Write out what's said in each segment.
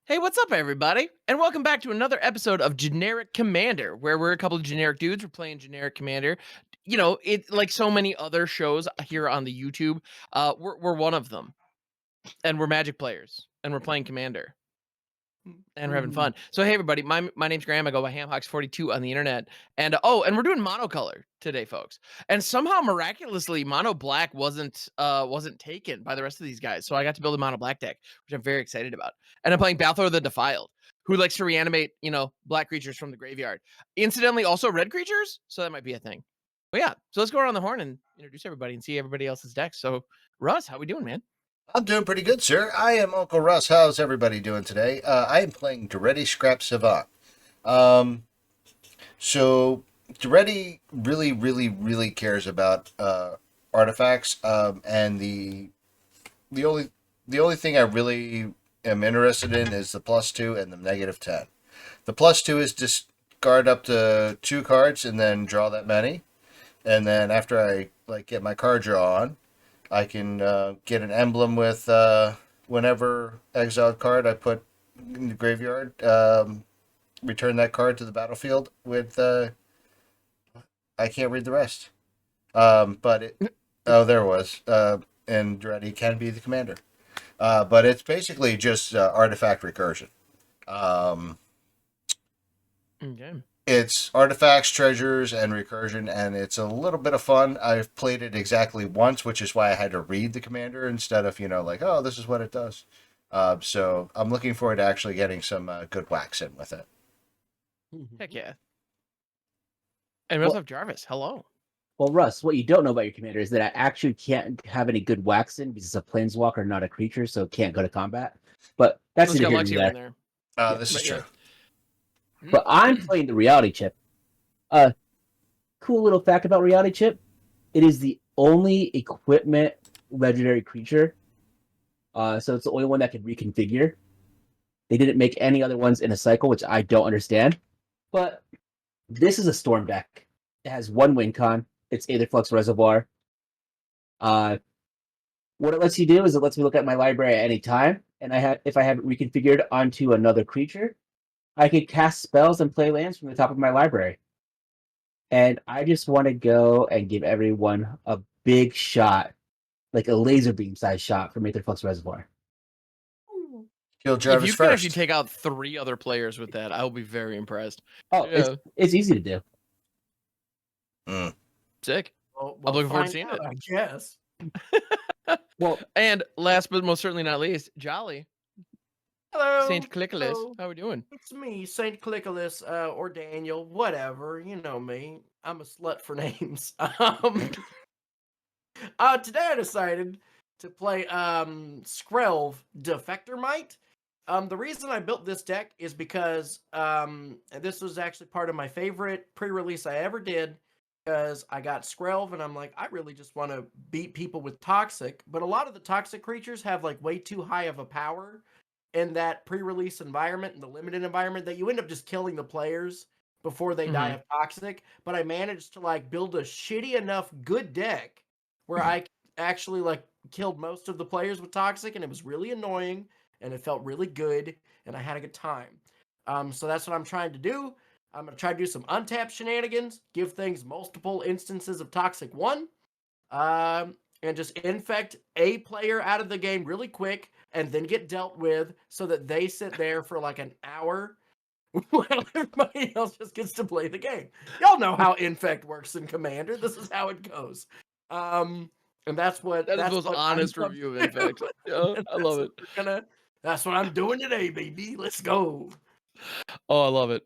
Hey, what's up, everybody? And welcome back to another episode of Generic Commander, where we're a couple of generic dudes. We're playing Generic Commander. You know, it like so many other shows here on the YouTube. We're one of them, and we're Magic players, and we're playing Commander, and we're having Mhm. fun. So, hey, everybody, my name's Graham. I go by HamHawks42 on the internet, and and we're doing monocolor today, folks. And somehow, miraculously, mono black wasn't taken by the rest of these guys. So I got to build a mono black deck, which I'm very excited about. And I'm playing Balthor the Defiled, who likes to reanimate, black creatures from the graveyard. Incidentally, also red creatures, so that might be a thing. But yeah, so let's go around the horn and introduce everybody and see everybody else's decks. So, Russ, how we doing, man? I'm doing pretty good, sir. I am Uncle Russ. How's everybody doing today? I am playing Duretti Scrap Savant. Um, so Duretti really cares about artifacts, and the only the only thing I really am interested in is the +2 and the -10. The +2 is discard up to 2 cards and then draw that many, and then after I get my card draw on. I can get an emblem with whenever exiled card I put in the graveyard. Return that card to the battlefield with. I can't read the rest. But oh, there it was. And Ready can be the commander. But it's basically just artifact recursion. Um, Okay. it's artifacts, treasures, and recursion, and it's a little bit of fun. I've played it exactly once, which is why I had to read the commander instead of, oh, this is what it does. So I'm looking forward to actually getting some good wax in with it. Heck yeah. And we also Well, have Jarvis. Hello. well, Russ, what you don't know about your commander is that I actually can't have any good wax in because it's a planeswalker, not a creature, so it can't go to combat. But that's Let's neither get here nor Luxior in there. there. Yeah, This is But yeah. true. But I'm playing the reality chip. Cool little fact about reality chip: it is the only equipment legendary creature. So it's the only one that can reconfigure. They didn't make any other ones in a cycle, which I don't understand. But this is a storm deck. It has one win con. It's Aetherflux Reservoir. What it lets you do is it lets me look at my library at any time, and if I have it reconfigured onto another creature, I can cast spells and play lands from the top of my library. And I just want to go and give everyone a big shot, like a laser beam size shot from Aetherflux Reservoir. Kill If Jarvis you can actually first. take out 3 other players with that, I will be very impressed. Oh, Yeah. it's easy to do. Sick. Well, I'm we'll looking forward to find seeing out, it. I guess. Well, And last but most certainly not least, Jolly. Hello. Saint Clicolis. Hello. How we doing? It's me, Saint Clicolis, or Daniel, whatever. You know me. I'm a slut for names. Today I decided to play Skrelv Defector Might. The reason I built this deck is because and this was actually part of my favorite pre-release I ever did. Because I got Skrelv and I'm like, I really just want to beat people with Toxic. But a lot of the Toxic creatures have like way too high of a power in that pre-release environment and the limited environment that you end up just killing the players before they die of Toxic. But I managed to like build a shitty enough good deck where I actually like killed most of the players with Toxic, and it was really annoying and it felt really good and I had a good time. So that's what I'm trying to do. I'm going to try to do some untapped shenanigans, give things multiple instances of Toxic 1, and just infect a player out of the game really quick and then get dealt with so that they sit there for like an hour while everybody else just gets to play the game. Y'all know how infect works in Commander. This is how it goes. And that's what That is the most what honest I'm review of Infect. Yeah, I love it. That's what I'm doing today, baby. Let's go. Oh, I love it.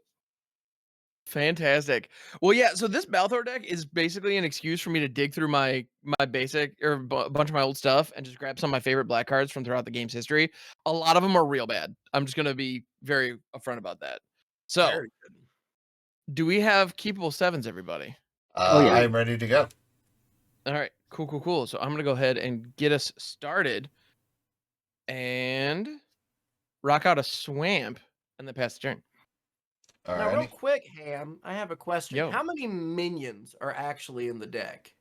Fantastic. Well, yeah, so this Balthor deck is basically an excuse for me to dig through my basic or a bunch of my old stuff and just grab some of my favorite black cards from throughout the game's history. A lot of them are real bad. I'm just going to be very upfront about that. So, Very good. do we have keepable sevens, everybody? Oh, yeah. I'm ready to go. All right, cool. So I'm going to go ahead and get us started and rock out a swamp and then pass the turn. All Now, real right. quick, Ham, I have a question. Yo. How many minions are actually in the deck?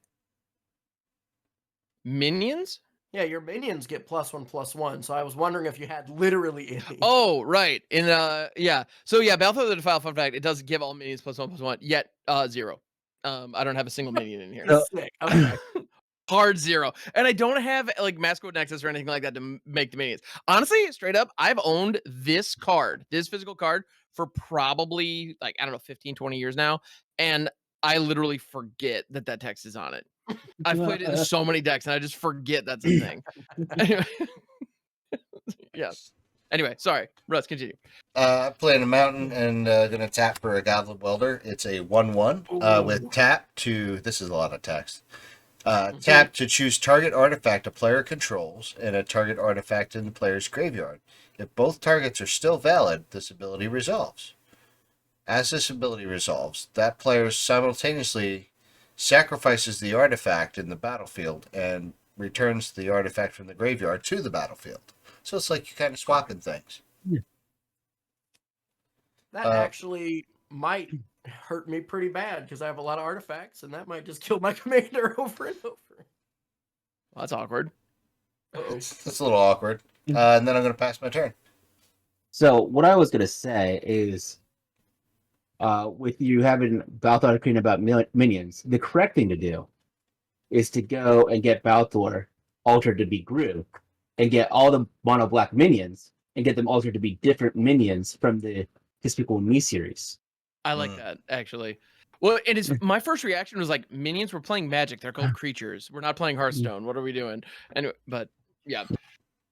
Minions? Yeah, your minions get +1/+1. So I was wondering if you had literally any. Oh, right. In yeah. So yeah, Balthor the Defile, fun fact, it does give all minions +1/+1, yet 0. I don't have a single minion in here. So- Sick. Okay. Hard 0. And I don't have like Mascot Nexus or anything like that to make the minions. Honestly, straight up, I've owned this card, this physical card, for probably like, I don't know, 15, 20 years now. And I literally forget that that text is on it. I've played it in so many decks and I just forget that's a thing. Anyway. Yeah. Anyway, sorry. Russ, continue. I'm playing a mountain and gonna tap for a Goblin Welder. It's a 1/1 with Ooh. tap to. This is a lot of text. Tap to choose target artifact a player controls and a target artifact in the player's graveyard. If both targets are still valid, this ability resolves. As this ability resolves, that player simultaneously sacrifices the artifact in the battlefield and returns the artifact from the graveyard to the battlefield. So it's like you're kind of swapping things. That actually might hurt me pretty bad because I have a lot of artifacts, and that might just kill my commander over and over. Well, that's awkward. Uh-oh. It's a little awkward. And then I'm going to pass my turn. So what I was gonna say is, with you having Balthor Queen about minions, the correct thing to do is to go and get Balthor altered to be Gru, and get all the mono black minions, and get them altered to be different minions from the Despicable Me series. I like that, actually. Well, it is my first reaction was like, minions, we're playing Magic. They're called creatures. We're not playing Hearthstone. What are we doing? Anyway, but yeah.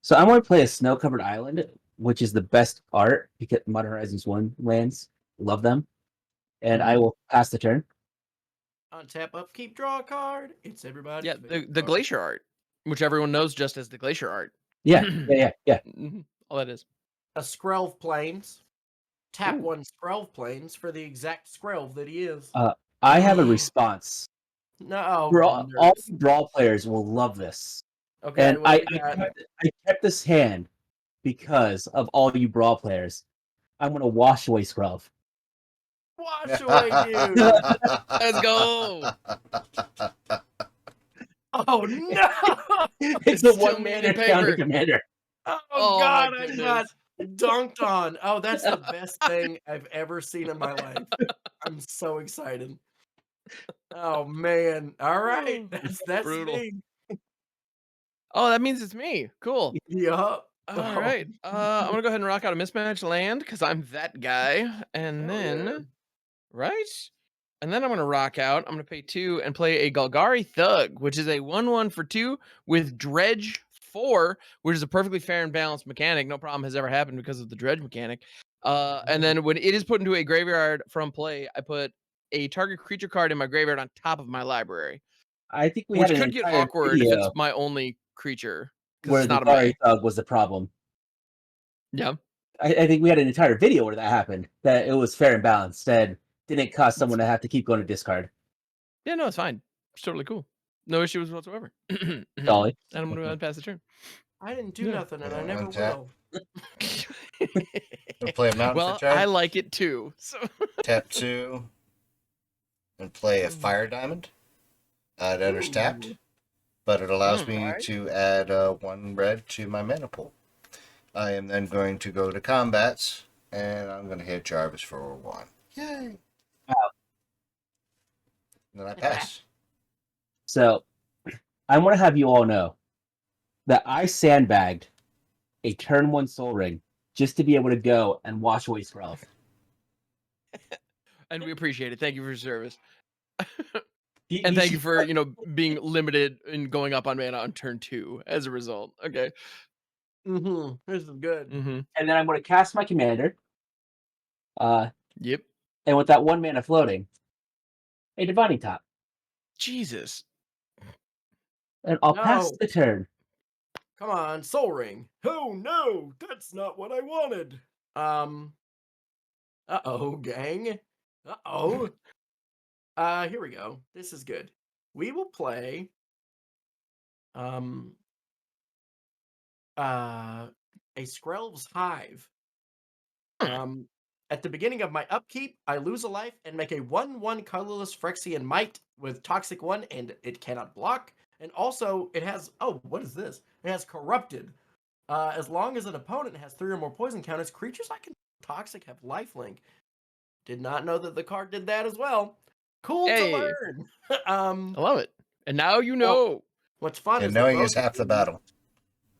So I'm going to play a snow-covered island, which is the best art because Modern Horizons 1 lands. Love them. And I will pass the turn. Untap, upkeep, draw a card. It's everybody. Yeah, the glacier art, which everyone knows just as the glacier art. Yeah. All that is. A Skrelv Plains. Tap Ooh. 1 Skrelv Plains for the exact Skrelv that he is. I have a response. No. All Brawl players will love this. Okay. And I kept this hand because of all you Brawl players. I'm going to wash away Skrelv. Wash away, dude. Let's go. Oh no! It's a one mana paper. commander. Oh God, I got dunked on. Oh, that's the best thing I've ever seen in my life. I'm so excited. Oh man! All right, that's brutal. me. Oh, that means it's me. Cool. Yup. All right. I'm gonna go ahead and rock out a mismatched land because I'm that guy, and then right. And then I'm going to rock out. I'm going to pay 2 and play a Golgari Thug, which is a 1/1 for 2 with Dredge 4, which is a perfectly fair and balanced mechanic. No problem has ever happened because of the Dredge mechanic. And then when it is put into a graveyard from play, I put a target creature card in my graveyard on top of my library. I think we which had an could get entire awkward if video it's my only creature. Because where it's the not a May. Golgari Thug was the problem. Yeah. I think we had an entire video where that happened. That it was fair and balanced. And didn't cause someone to have to keep going to discard. Yeah, no, it's fine. It's totally cool. No issues whatsoever. Dolly. And I'm going to pass the turn. I didn't do nothing, and I never Untap. will. We'll play a mountain Well, for turn. I like it too. So Tap 2 and play a fire diamond. It enters tapped, but it allows me to add 1 red to my mana pool. I am then going to go to combats, and I'm going to hit Jarvis for 1. Yay! Wow. And then I pass. So, I want to have you all know that I sandbagged a turn 1 Soul Ring just to be able to go and wash away Skrelv. and we appreciate it. Thank you for your service. You And thank you should- for, being limited in going up on mana on turn 2 as a result. Okay. This is good. Mm-hmm. And then I'm going to cast my commander. Yep. And with that 1 mana floating, a Divining Top. Jesus. And I'll pass No. the turn. Come on, Soul Ring. Oh no, that's not what I wanted. Uh-oh, gang. Uh-oh. Here we go. This is good. We will play a Skrelv's Hive. At the beginning of my upkeep, I lose a life and make a 1/1 colorless Phyrexian Might with Toxic 1, and it cannot block. And also, it has, oh, what is this? It has Corrupted. As long as an opponent has 3 or more poison counters, creatures I can toxic have lifelink. Did not know that the card did that as well. Cool to Hey, learn. I love it. And now you Well, know. what's fun And is that knowing is half the battle.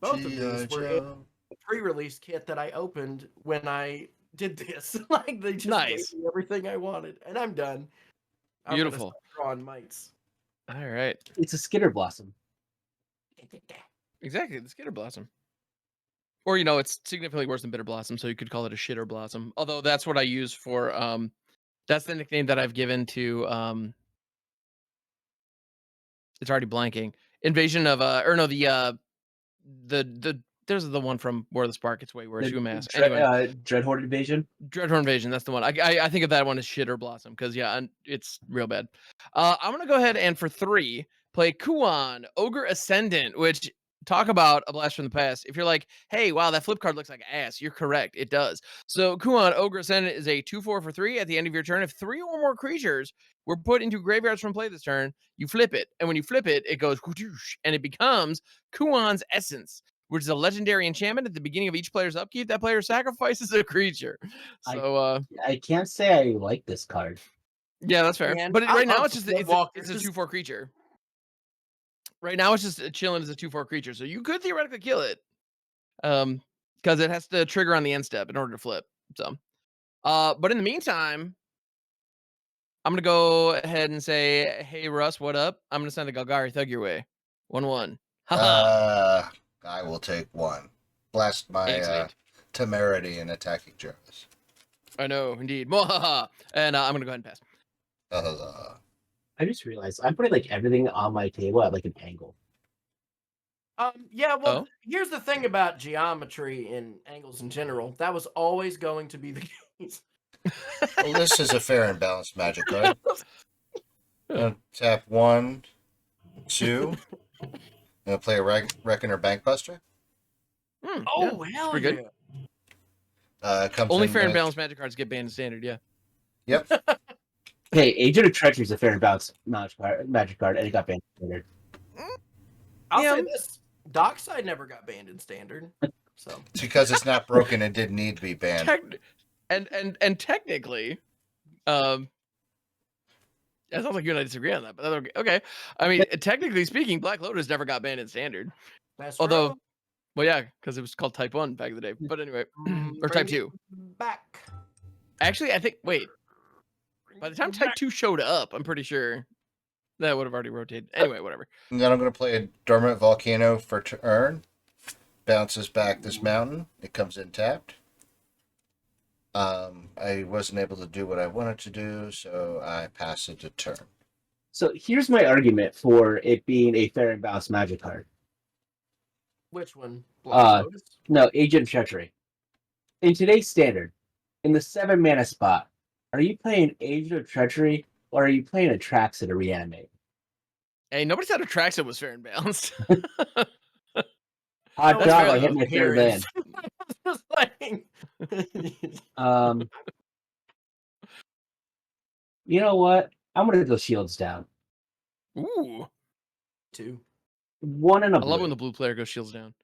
both of G.I. these were in Joe. the pre-release kit that I opened when I did this. Like they just Nice. gave me everything I wanted, and I'm done. I'm gonna Beautiful. start drawing mites. All right. It's a Skitter Blossom. Exactly. The Skitter Blossom. Or, you know, it's significantly worse than Bitter Blossom, so you could call it a Shitter Blossom. Although that's what I use for, that's the nickname that I've given to, it's already blanking. Invasion of, or no, there's the one from War of the Spark. It's way worse. The UMass. Anyway, Dreadhorde Invasion. Dreadhorn Invasion. That's the one. I think of that one as Shitter Blossom because yeah, it's real bad. I'm gonna go ahead and for 3 play Kuan Ogre Ascendant, which talk about a blast from the past. If you're like, hey, wow, that flip card looks like ass, you're correct. It does. So Kuan Ogre Ascendant is a 2/4 for 3 at the end of your turn. If 3 or more creatures were put into graveyards from play this turn, you flip it, and when you flip it, it goes whoosh, and it becomes Kuan's Essence, which is a legendary enchantment at the beginning of each player's upkeep. That player sacrifices a creature. So, I can't say I like this card. yeah, that's fair. And But I right now, love it's just Skinwalker, it's a just- 2/4 creature. Right now, it's just chilling as a 2/4 creature. So you could theoretically kill it, because it has to trigger on the end step in order to flip. So, but in the meantime, I'm gonna go ahead and say, hey Russ, what up? I'm gonna send a Golgari Thug your way. 1/1. Haha. I will take 1. Blast my Excellent. temerity in attacking Jarvis. I know, indeed. Mwahaha. And I'm gonna go ahead and pass. I just realized I'm putting like everything on my table at like an angle. Yeah, well, Oh? here's the thing about geometry and angles in general. That was always going to be the case. Well, this is a fair and balanced magic card. Tap 1, 2. Gonna play a Reckoner Bankbuster. Oh, hell pretty yeah. good. Comes Only in fair and with- balanced magic cards get banned in standard, yeah. Yep. Hey, Agent of Treachery is a fair and balanced magic card, and it got banned. I'll Yeah. say this: Dockside never got banned in standard, so It's because it's not broken and didn't need to be banned. And technically, it sounds like you and I disagree on that, but that's okay. I mean, technically speaking, Black Lotus never got banned in standard. that's Although, true. well, yeah, because it was called Type 1 back in the day. But anyway, or Bring Type it 2. back. Actually, I think, wait, by the time Type 2 showed up, I'm pretty sure that would have already rotated. Anyway, whatever. And then I'm going to play a Dormant Volcano for turn. Bounces back this mountain. It comes in tapped. I wasn't able to do what I wanted to do, so I pass it to turn. So here's my argument for it being a fair and balanced magic card. Which one? Black Lotus? No, Agent of Treachery. In today's standard, in the 7 mana spot, are you playing Agent of Treachery or are you playing Atraxa to reanimate? Hey, nobody said Atraxa was fair and balanced. Hot That's dog, fair, I hit though. my Here third it land. is. Just like... You know what? I'm gonna go shields down. Ooh. 2. 1 and a I love blue. when the blue player goes shields down.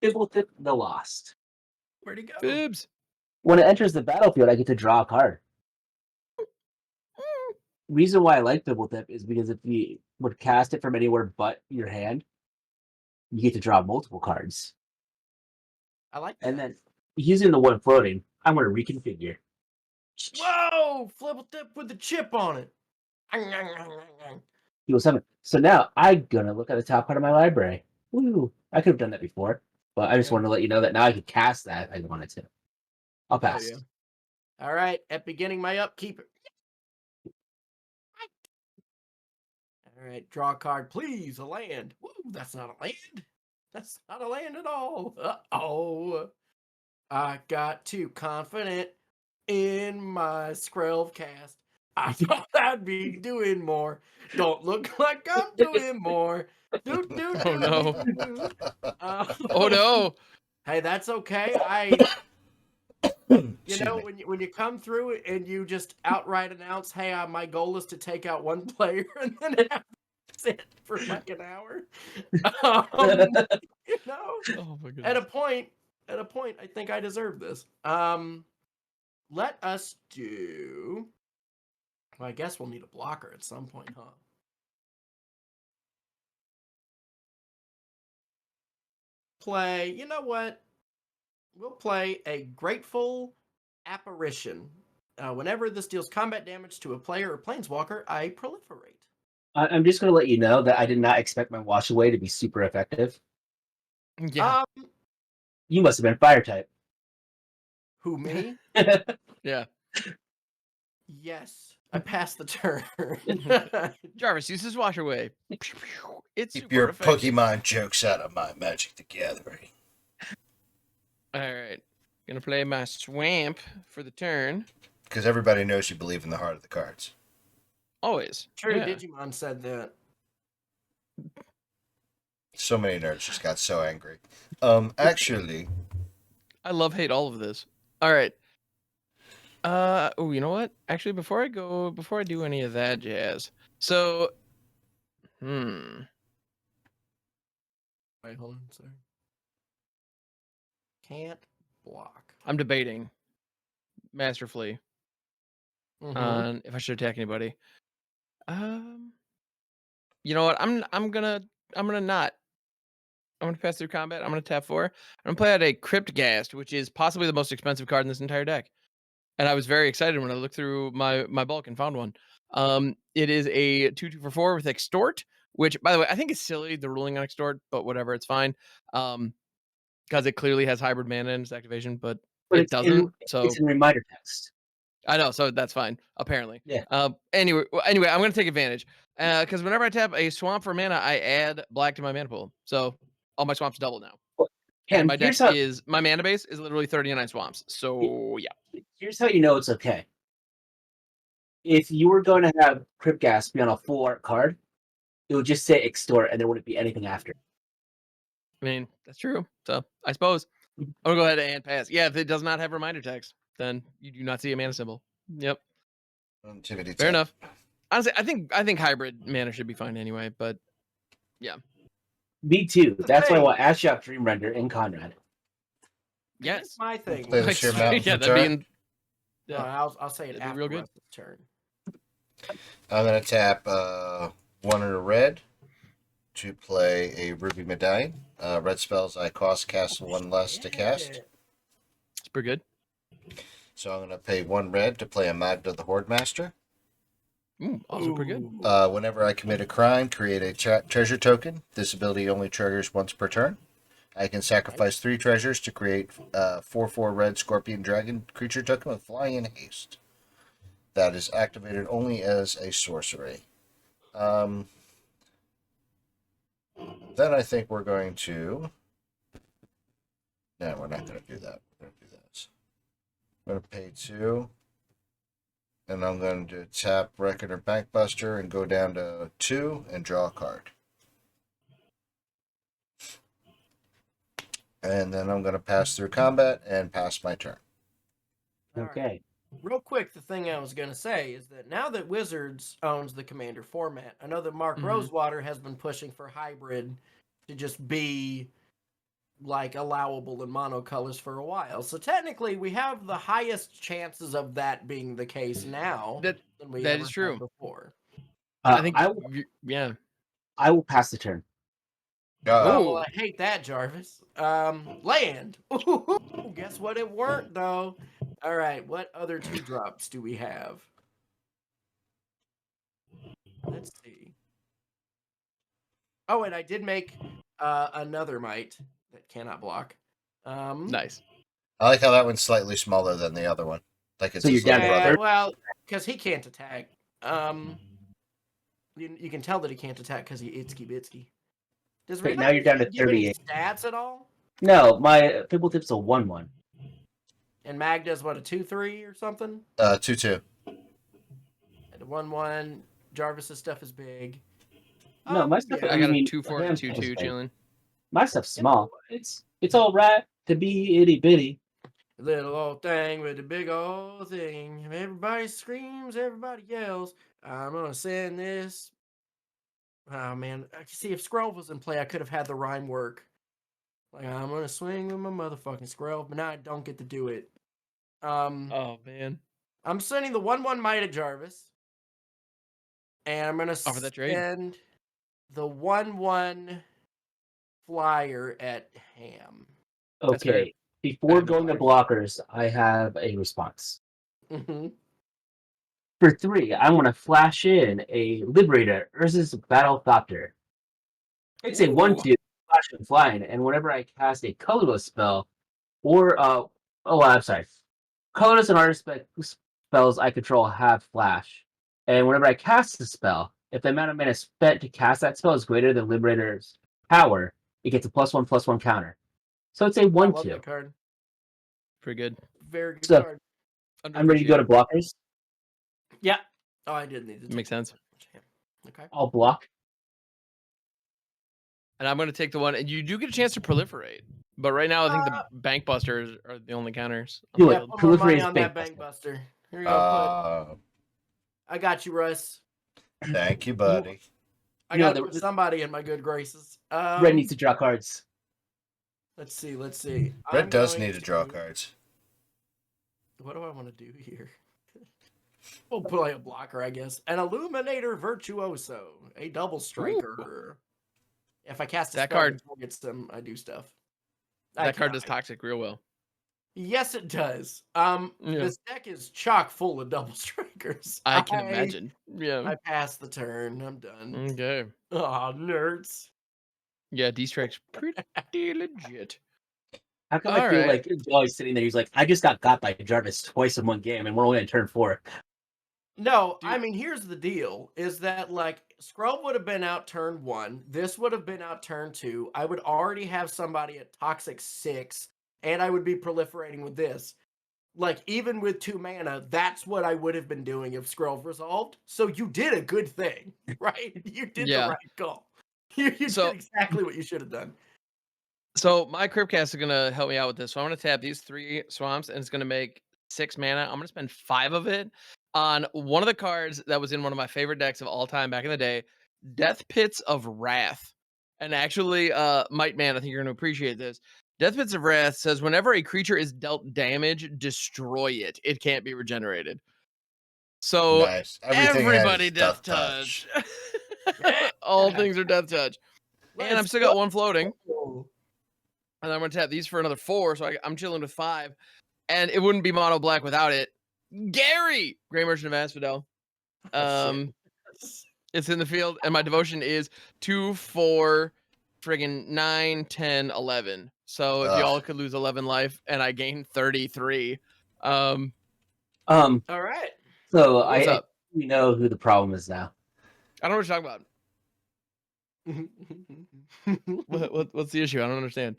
Bibblethip the Lost. Where'd he go? Fibs. When it enters the battlefield, I get to draw a card. Reason why I like Bibblethip is because if you would cast it from anywhere but your hand, you get to draw multiple cards. I like that. And then using the 1 floating, I'm going to reconfigure. Whoa! Flip tip with the chip on it. Equals 7. So now I'm going to look at the top part of my library. Woo! I could have done that before, but I just Yeah. wanted to let you know that now I can cast that if I wanted to. I'll pass. yeah. All right, at beginning my upkeep. All right, draw a card, please. A land. Woo, that's not a land. That's not a land at all. Uh-oh. I got too confident in my Skrelv cast. I thought I'd be doing more. Don't look like I'm doing more. Oh, no. do. Oh no. Hey, that's okay. You know, when you come through and you just outright announce, "Hey, my goal is to take out 1 player," and then sit for like an hour. Um, you know, Oh my at a goodness. point, I think I deserve this. Let us do. Well, I guess we'll need a blocker at some point, huh? Play. You know what? We'll play a Grateful Apparition. Whenever this deals combat damage to a player or planeswalker, I proliferate. I'm just going to let you know that I did not expect my wash away to be super effective. Yeah. You must have been fire type. Who, me? Yeah. Yes. I passed the turn. Jarvis uses wash away. It's Keep super your effective. Pokemon jokes out of my Magic the Gathering. All right. Gonna play my swamp for the turn. Because everybody knows you believe in the heart of the cards. Always. True, Yeah. Digimon said that. So many nerds just got so angry. Actually, I love hate all of this. All right. Oh, you know what? Actually, before I do any of that jazz. So, Wait, hold on, sorry. Can't block. I'm debating masterfully on if I should attack anybody. You know what? I'm gonna not. I'm gonna pass through combat. I'm gonna tap 4. I'm gonna play out a Cryptghast, which is possibly the most expensive card in this entire deck. And I was very excited when I looked through my bulk and found one. It is a 2/2 for 4 with Extort, which, by the way, I think is silly, the ruling on Extort, but whatever, it's fine. Because it clearly has hybrid mana in its activation, but But it doesn't. So it's in reminder text. I know, so that's fine, apparently. Yeah. Anyway, I'm gonna take advantage. Because whenever I tap a swamp for mana, I add black to my mana pool. So all my swamps double now. And And my deck is my mana base is literally 39 swamps. So yeah. here's how you know it's okay. If you were going to have Cryptghast be on a full art card, it would just say extort and there wouldn't be anything after. I mean, that's true. So I suppose I'm gonna go ahead and pass. Yeah, if it does not have reminder text, then you do not see a mana symbol. Yep. Activity Fair 10. enough. Honestly, I think hybrid mana should be fine anyway, but yeah. Me too. The That's why I thing- want Ashiok Dream Render in Conrad. Here's Yes. my thing. Play the Like, sheer mountain yeah, for that'd be turn. in, No, yeah. I'll say it That'd be after real good. Russ's turn. I'm going to tap 1 in a red to play a Ruby Medallion. Red spells I cost castle 1 less to cast. It's pretty good. So I'm going to pay 1 red to play a Magda the Horde Master. Also pretty good. Whenever I commit a crime, create a treasure token. This ability only triggers once per turn. I can sacrifice 3 treasures to create 4/4 red Scorpion Dragon creature token with flying and haste. That is activated only as a sorcery. Then I think we're going to... No, we're not going to do that. We're going to do this. I'm going to pay 2. And I'm going to tap Record or Bankbuster and go down to 2 and draw a card. And then I'm going to pass through combat and pass my turn. Okay. Real quick, the thing I was going to say is that now that Wizards owns the Commander format, I know that Mark Rosewater has been pushing for hybrid to just be like allowable in monocolors for a while. So technically, we have the highest chances of that being the case now than we that ever is true. had before. I think I will pass the turn. Oh, well, I hate that, Jarvis. Land. Ooh, guess what? It weren't though. All right, what other 2-drops do we have? Let's see. Oh, and I did make another mite that cannot block. nice. I like how that one's slightly smaller than the other one. Like it's So his you're down little to brother. third? Well, because he can't attack. You can tell that he can't attack because he itsky bitsky. Does Okay, now you're down to give any 38. stats at all? No, my Fibble Tip's a 1/1. And Magda's what, a 2/3 or something? 2/2. And a 1/1. Jarvis's stuff is big. No, my stuff. I got a mean, 2/4 Ham's and stuff is 2/2 big. chilling. My stuff's small. It's all right to be itty bitty. Little old thing with a big old thing. Everybody screams, everybody yells. I'm gonna send this Oh man, see if Skrelv was in play, I could have had the rhyme work. Like I'm gonna swing with my motherfucking Skrelv, but now I don't get to do it. Oh man. I'm sending the 1/1 Might at Jarvis, and I'm gonna Offer that trade. send the 1/1 Flyer at Ham. That's fair. Okay. Before have no going to blockers, I have a response. Mm-hmm. For 3, I want to flash in a Liberator Urza's Battlethopter. It's a 1/2 flash and flying, and whenever I cast a colorless spell, or I'm sorry, colorless and artist spells I control have flash, and whenever I cast the spell, if the amount of mana spent to cast that spell is greater than Liberator's power, it gets a +1/+1 counter. So it's a I love 1/2. that card. Pretty good. Very good So card. I'm ready to go to blockers. Yeah. Oh, I did need to. Makes sense. Okay. I'll block. And I'm going to take the one, and you do get a chance to proliferate. But right now, I think the bank busters are the only counters. On Do the it. field. Put more money Proliferate on that bank buster. Here you go. I got you, Russ. Thank you, buddy. I got to put somebody in my good graces. Red needs to draw cards. Let's see. Let's see. Red does need to draw cards. What do I want to do here? We'll play a blocker, I guess. An Illuminator Virtuoso, a double striker. Ooh. If I cast a that spell card gets them, I do stuff. That card does toxic real well. Yes, it does. This deck is chock full of double strikers. I can imagine. Yeah. I passed the turn. I'm done. Okay. Oh, nerds. Yeah, D-Strike's pretty legit. How come I feel like Jolly's sitting there? He's like, I just got by Jarvis twice in one game, and we're only on turn 4. No, I mean, here's the deal: is that like Scrub would have been out turn 1, this would have been out turn 2. I would already have somebody at Toxic 6, and I would be proliferating with this. Like even with 2 mana, that's what I would have been doing if Scrub resolved. So you did a good thing, right? You did the right call. You did exactly what you should have done. So my Cryptcast is going to help me out with this. So I'm going to tap these 3 swamps, and it's going to make 6 mana. I'm going to spend 5 of it on one of the cards that was in one of my favorite decks of all time back in the day, Death Pits of Wrath. And actually, Might Man, I think you're going to appreciate this. Death Pits of Wrath says whenever a creature is dealt damage, destroy it. It can't be regenerated. So nice. everybody Death Touch. All things are Death Touch. And I'm still got 1 floating. And I'm going to tap these for another 4, so I'm chilling with 5. And it wouldn't be mono black without it. Gary! Gray Merchant of Asphodel. It's in the field, and my devotion is 2, 4, friggin' 9, 10, 11. So if y'all could lose 11 life, and I gain 33. All right. So we know who the problem is now. I don't know what you're talking about. What's the issue? I don't understand.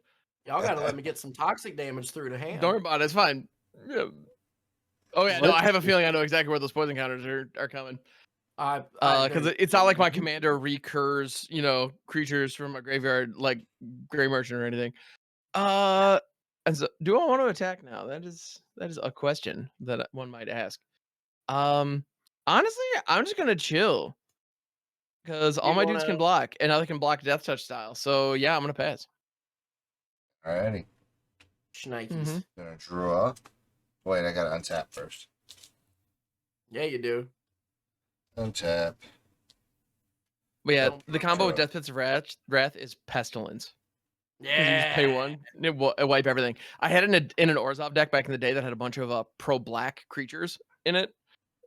Y'all gotta let me get some toxic damage through to hand. Don't worry about it. It's fine. Yeah. Oh yeah, no, I have a feeling I know exactly where those poison counters are coming. Because it's not like my commander recurs, creatures from a graveyard like Gray Merchant or anything. And so, do I want to attack now? That is a question that one might ask. Honestly, I'm just gonna chill because all my dudes can block, and now they can block Death Touch style. So yeah, I'm gonna pass. Alrighty. Schnikes. Gonna draw. Wait, I gotta untap first. Yeah, you do. Untap. But yeah, the combo with Death Pits of Wrath is Pestilence. Yeah. You just pay 1, it wipe everything. I had it in an Orzhov deck back in the day that had a bunch of pro-black creatures in it.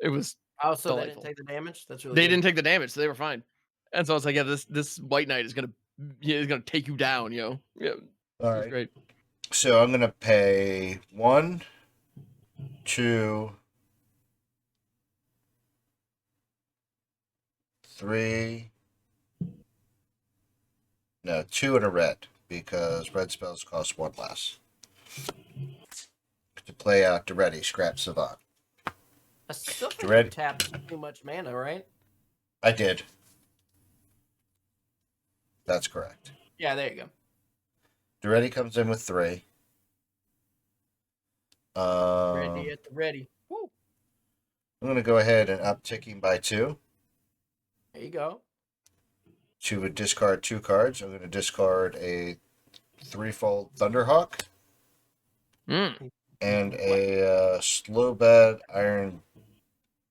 It was so delightful. They didn't take the damage? That's really They good. didn't take the damage, so they were fine. And so I was like, yeah, this White Knight is gonna take you down, Yeah. All right. Great. So I'm gonna pay 1, 2, 3. No, 2 and a red because red spells cost 1 less. To play out Duretti, Scrap Savant. I still think you tapped too much mana, right? I did. That's correct. Yeah, there you go. Duretti comes in with 3. Ready at the ready. Woo. I'm going to go ahead and upticking by 2. There you go. to discard 2 cards. I'm going to discard a threefold Thunderhawk Mm. and a slow bad iron.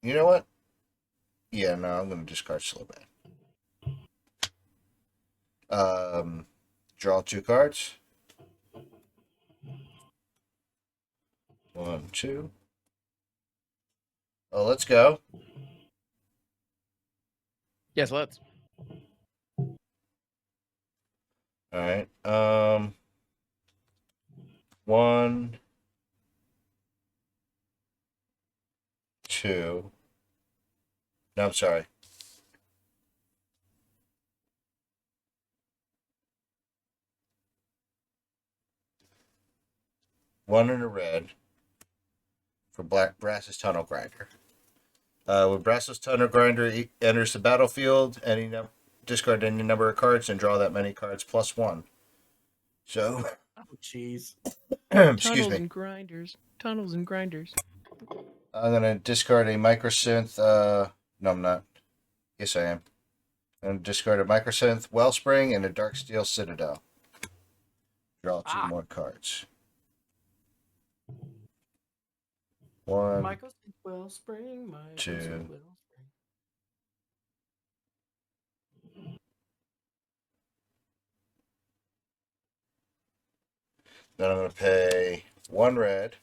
You know what? Yeah, no, I'm going to discard slow bad. Draw 2 cards. 1, 2. Oh, let's go. Yes, let's. All right. 1, 2. No, I'm sorry. One in a red for Black Brass's Tunnel Grinder. When Brass's Tunnel Grinder enters the battlefield, discard any number of cards and draw that many cards plus 1. So, Oh, jeez. excuse Tunnels me. and grinders. Tunnels and grinders. I'm going to discard a Microsynth. No, I'm not. Yes, I am. I'm going to discard a Microsynth Wellspring and a Darksteel Citadel. Draw 2 more cards. 1, Michael Wellspring. 2. Wellspring. Then I'm going to pay 1 red.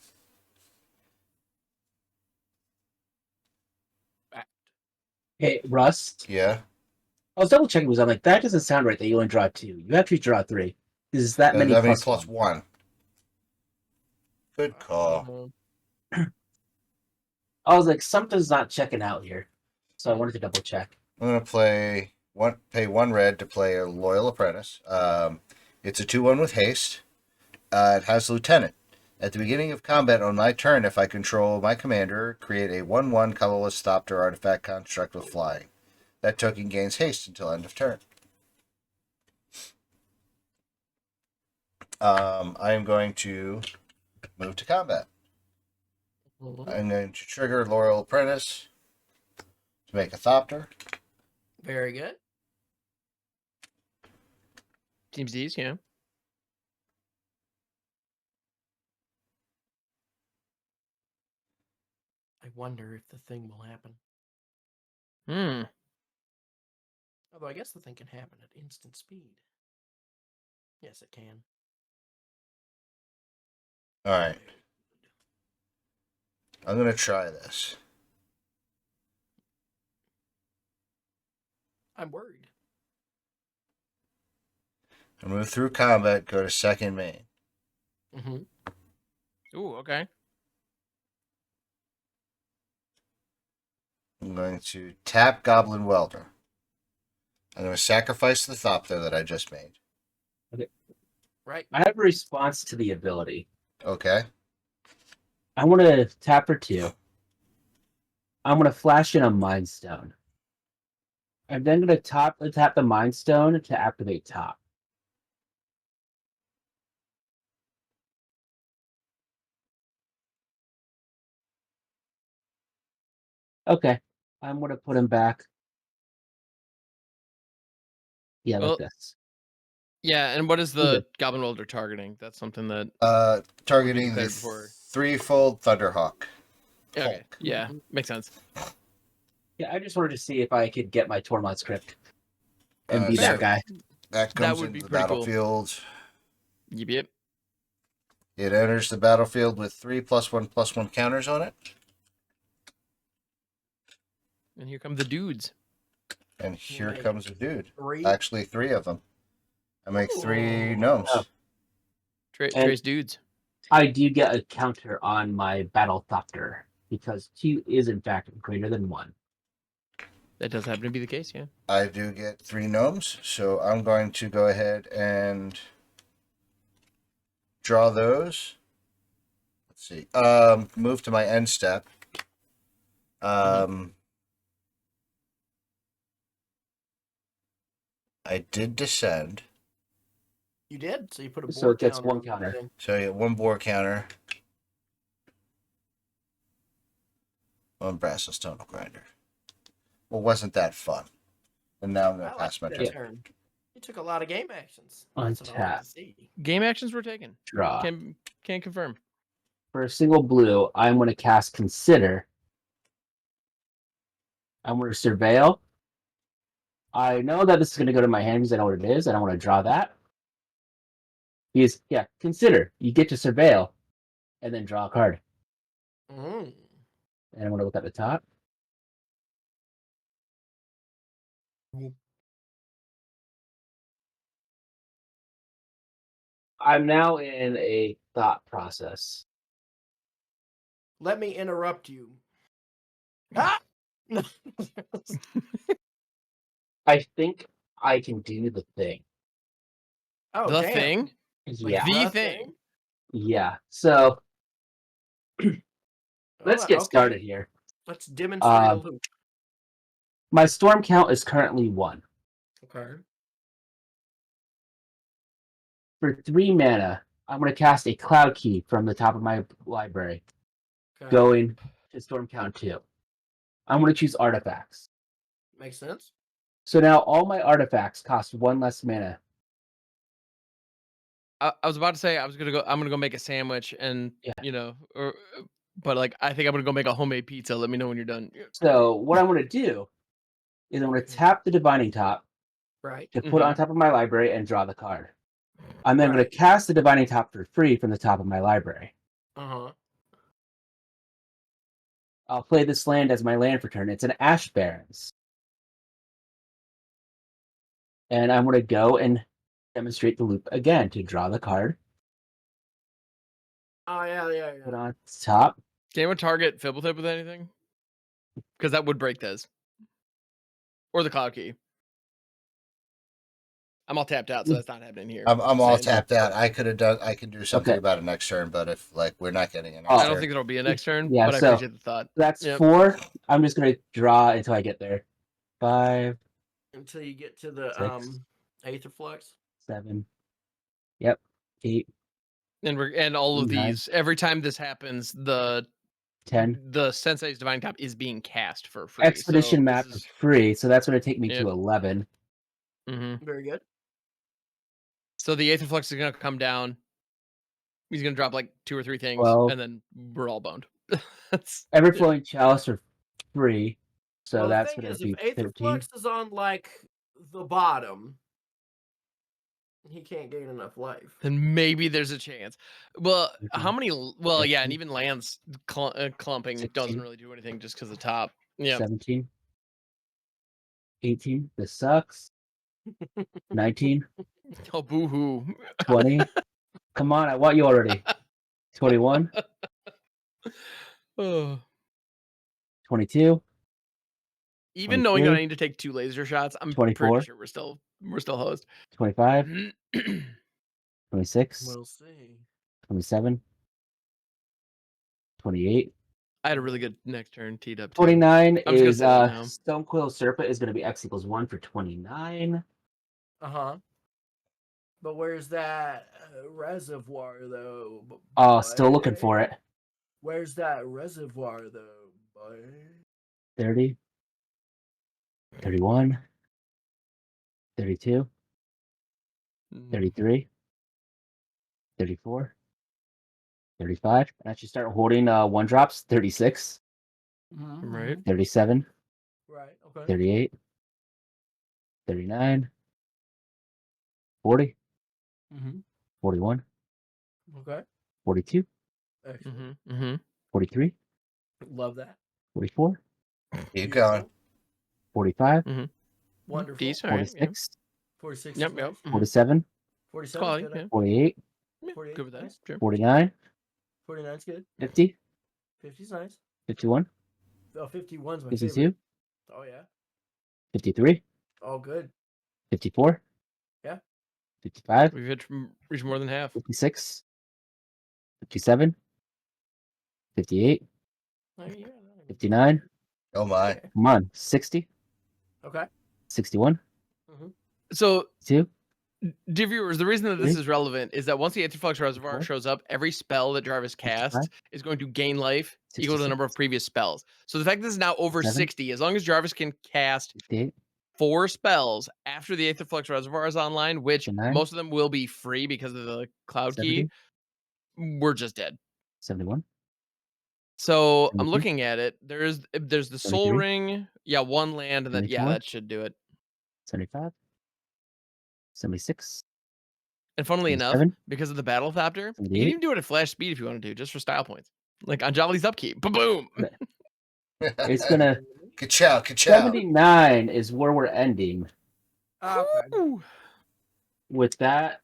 Hey, Russ. Yeah. I was double checking because I'm like, that doesn't sound right that you only draw 2. You actually draw 3. Is that many That means plus plus 1? 1. Good call. I was like, something's not checking out here. So I wanted to double check. I'm going to pay 1 red to play a Loyal Apprentice. It's a 2/1 with haste. It has Lieutenant. At the beginning of combat on my turn, if I control my commander, create a 1/1 colorless Thopter artifact construct with flying. That token gains haste until end of turn. I am going to move to combat. I'm going to trigger Loyal Apprentice to make a Thopter. Very good. Seems easy, yeah. I wonder if the thing will happen. Hmm. Although I guess the thing can happen at instant speed. Yes, it can. All right. I'm going to try this. I'm worried. I move through combat, go to second main. Mm-hmm. Ooh, okay. I'm going to tap Goblin Welder. I'm going to sacrifice the Thopter that I just made. Right. I have a response to the ability. Okay. I want to tap for 2. I'm going to flash in a Mind Stone. I'm then going to tap the Mind Stone to activate top. Okay. I'm going to put him back. Yeah, Well, like this. Yeah, and what is We're the good. Goblin Welder targeting? That's something that Targeting the declared before. threefold Thunderhawk. Okay. Hulk. Yeah, makes sense. Yeah, I just wanted to see if I could get my Tormod script and be Fair. that guy. That comes would into be the pretty cool. battlefield. Yep. It enters the battlefield with 3 +1/+1 counters on it. And here come the dudes. And here Right. comes a dude. 3. Actually, 3 of them. I make 3 gnomes. Oh. And- Trace dudes. I do get a counter on my Battle Thopter because 2 is in fact greater than 1. That does happen to be the case, yeah. I do get 3 gnomes, so I'm going to go ahead and draw those. Let's see. Move to my end step. I did descend. You did? So you put a board So it gets counter 1 on the counter. thing. So I get 1 board counter on Brass's Tunnel Grinder. Well, wasn't that fun? And now I'm going I to like pass my that turn. turn. You took a lot of game actions. That's what I like Untap. to see. Game actions were taken. Draw. Can't confirm. For a single blue, I'm going to cast Consider. I'm going to Surveil. I know that this is going to go to my hand because I know what it is. I don't want to draw that. Because, yeah, Consider. You get to Surveil and then draw a card. Mm. And I'm going to look at the top. I'm now in a thought process. Let me interrupt you. Ah! I think I can do the thing. Oh, The damn. thing? Like Yeah. the The thing. Yeah. So let's get Okay. started here. Let's demonstrate a Um, loop. My storm count is currently 1. Okay. For 3 mana, I'm going to cast a Cloud Key from the top of my library, Okay. going to storm count 2. I'm going to choose artifacts. Makes sense. So now all my artifacts cost 1 less mana. I was about to say I'm gonna go make a sandwich and Yeah. but like I think I'm gonna go make a homemade pizza. Let me know when you're done. So what I'm going to do is I'm going to tap the Divining Top Right. to put it on top of my library and draw the card. I'm then going Right. to cast the Divining Top for free from the top of my library. Uh-huh. I'll play this land as my land for turn. It's an Ash Barrens. And I'm going to go and demonstrate the loop again to draw the card. Oh, yeah. Put on top. Can anyone target Fibblethip with anything? Because that would break this. Or the Cloud Key. I'm all tapped out, so that's not happening here. I'm Just all saying. tapped out. I can do something Okay. about it next turn, but if like we're not getting an I next don't turn, think there'll be a next turn, Yeah, but I so appreciate the thought. That's Yep. 4. I'm just going to draw until I get there. 5, Until you get to the 6, Aether Flux. 7. Yep. 8, And all of 9, these, every time this happens, the 10. Sensei's Divine Top is being cast for free. Expedition so map this is is free, so that's going to take me Yep. to 11. Very good. So the Aether Flux is gonna come down. He's gonna drop like 2 or 3 things, 12. and then we're all boned. Everflowing Chalice are free, so Well, the that's thing going is, to if be Aether 13. Flux is on like the bottom, he can't gain enough life. Then maybe there's a chance. Well, how 13, many? Well, yeah, and 15, even lands clumping 16, doesn't really do anything just because the top. Yeah. 17, 18. This sucks. 19, Oh, boo hoo. 20. Come on, I want you already. 21, Oh. 22, Even knowing that I 23, need to take 2 laser shots, I'm 24, pretty sure we're still host. 25, 26, We'll see. 27, 28. I had a really good next turn teed up too. 29 I'm just is gonna say that now. Stonequill Serpent is going to be X equals 1 for 29. Uh-huh. But where's that reservoir, though? Oh, still looking for it. Where's that reservoir, though, boy? 30, 31, 32, Mm. 33, 34, 35. And I should start holding 1-drops. 36, Right. 37, Right, okay. 38, 39, 40, Mm-hmm. 41, Okay. 42, Excellent. 43, Love that. 44, keep going. 45, Wonderful. Decent, all right, yeah. 46, 46 Yep, is yep. nice. Mhm. 47, 47 Quality, is good. yeah. 48, Yeah, 48 good with that. nice. Sure. 49, 49 is good. 50, 50 is nice. 51, Oh, 51 is my 52, favorite. Oh, yeah. 53, Oh, good. 54, Yeah. 55, We've reached more than half. 56, 57, 58, Oh, yeah. 59. Oh my! Okay. Come on, 60, Okay. 61, So, 2, dear viewers, the reason that this Three. is relevant is that once the Aether Flux Reservoir 64, shows up, every spell that Jarvis casts 65, is going to gain life equal to the number of 66, previous spells. So the fact that this is now over 67, 60, as long as Jarvis can cast 58, 4 spells after the Aether Flux Reservoir is online, which 9, most of them will be free because of the cloud key, 70, we're just dead. 71, So I'm 72, looking at it. There's the Soul 73, Ring, yeah, 1 land, and then 74, that should do it. 75, 76, And funnily enough, 77, because of the Battle Thopter, you can 78. even do it at flash speed if you want to do, just for style points. Like on Jolly's upkeep. Boom. It's gonna Ka-chow, ka-chow. 79 is where we're ending Okay. Ooh. with that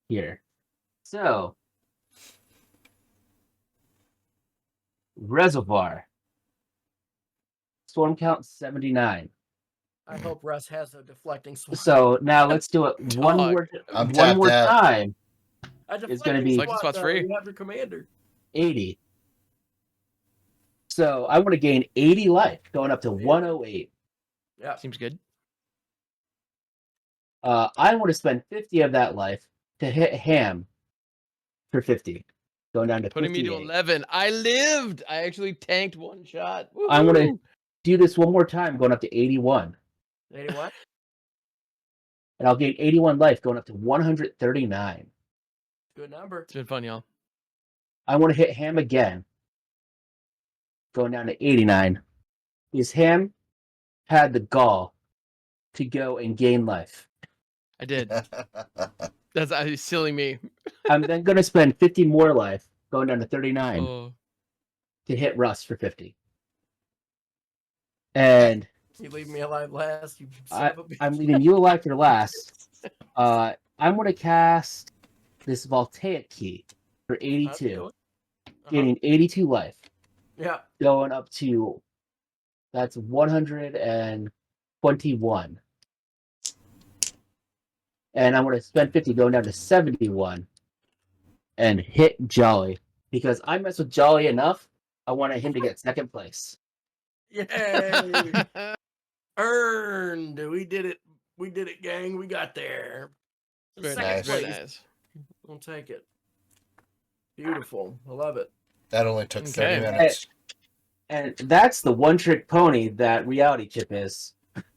here. So Reservoir. Storm count 79. I hope Russ has a deflecting swat. So now let's do it one Dog. I'm one tapped more out. time. A It's gonna deflecting be- Deflecting swat's though. free. You have your commander. 80. So I want to gain 80 life, going up to 108. Yeah. Seems good. I want to spend 50 of that life to hit Ham for 50, going down to Putting me 58. to 11. I lived. I actually tanked 1 shot. I'm gonna Woohoo! do this one more time, going up to 81, 81. and I'll gain 81 life, going up to 139. Good number. It's been fun, y'all. I want to hit Ham again, going down to 89. Because Ham had the gall to go and gain life. I did. That's silly me. I'm then going to spend 50 more life, going down to 39, Oh. to hit Russ for 50. And You leave me alive last. You son of a bitch. I'm leaving you alive for last. I'm going to cast this Voltaic key for 82, gaining 82 life, Yeah. going up to, that's 121. And I'm going to spend 50, going down to 71, and hit Jolly. Because I mess with Jolly enough, I wanted him to get second place. Yay. Earned. We did it. We did it, gang. We got there. Very Second nice. Very place. nice. We'll take it. Beautiful. I love it. That only took 30 Okay. minutes. And that's the one-trick pony that Reality Chip is.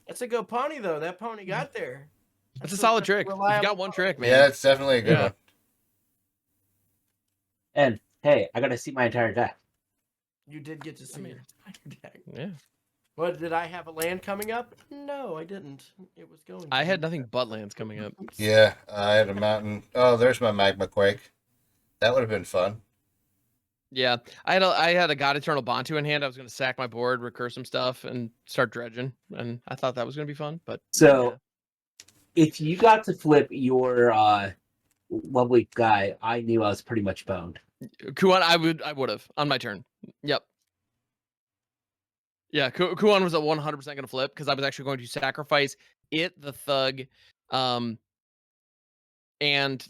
That's a good pony, though. That pony got there. That's a solid trick. If you reliable got one trick, man. Yeah, it's definitely a good Yeah. one. And hey, I got to see my entire deck. You did get to see mean- your entire deck. Yeah. What, did I have a land coming up? No, I didn't. It was going I to. had nothing but lands coming up. Yeah, I had a mountain. Oh, there's my magma quake. That would have been fun. Yeah. I had a God Eternal Bantu in hand. I was going to sack my board, recur some stuff, and start dredging. And I thought that was going to be fun. But So if you got to flip your lovely guy, I knew I was pretty much boned. Kuan, I would have on my turn. Yep. Yeah, Kuan was at 100% going to flip because I was actually going to sacrifice it, the thug, and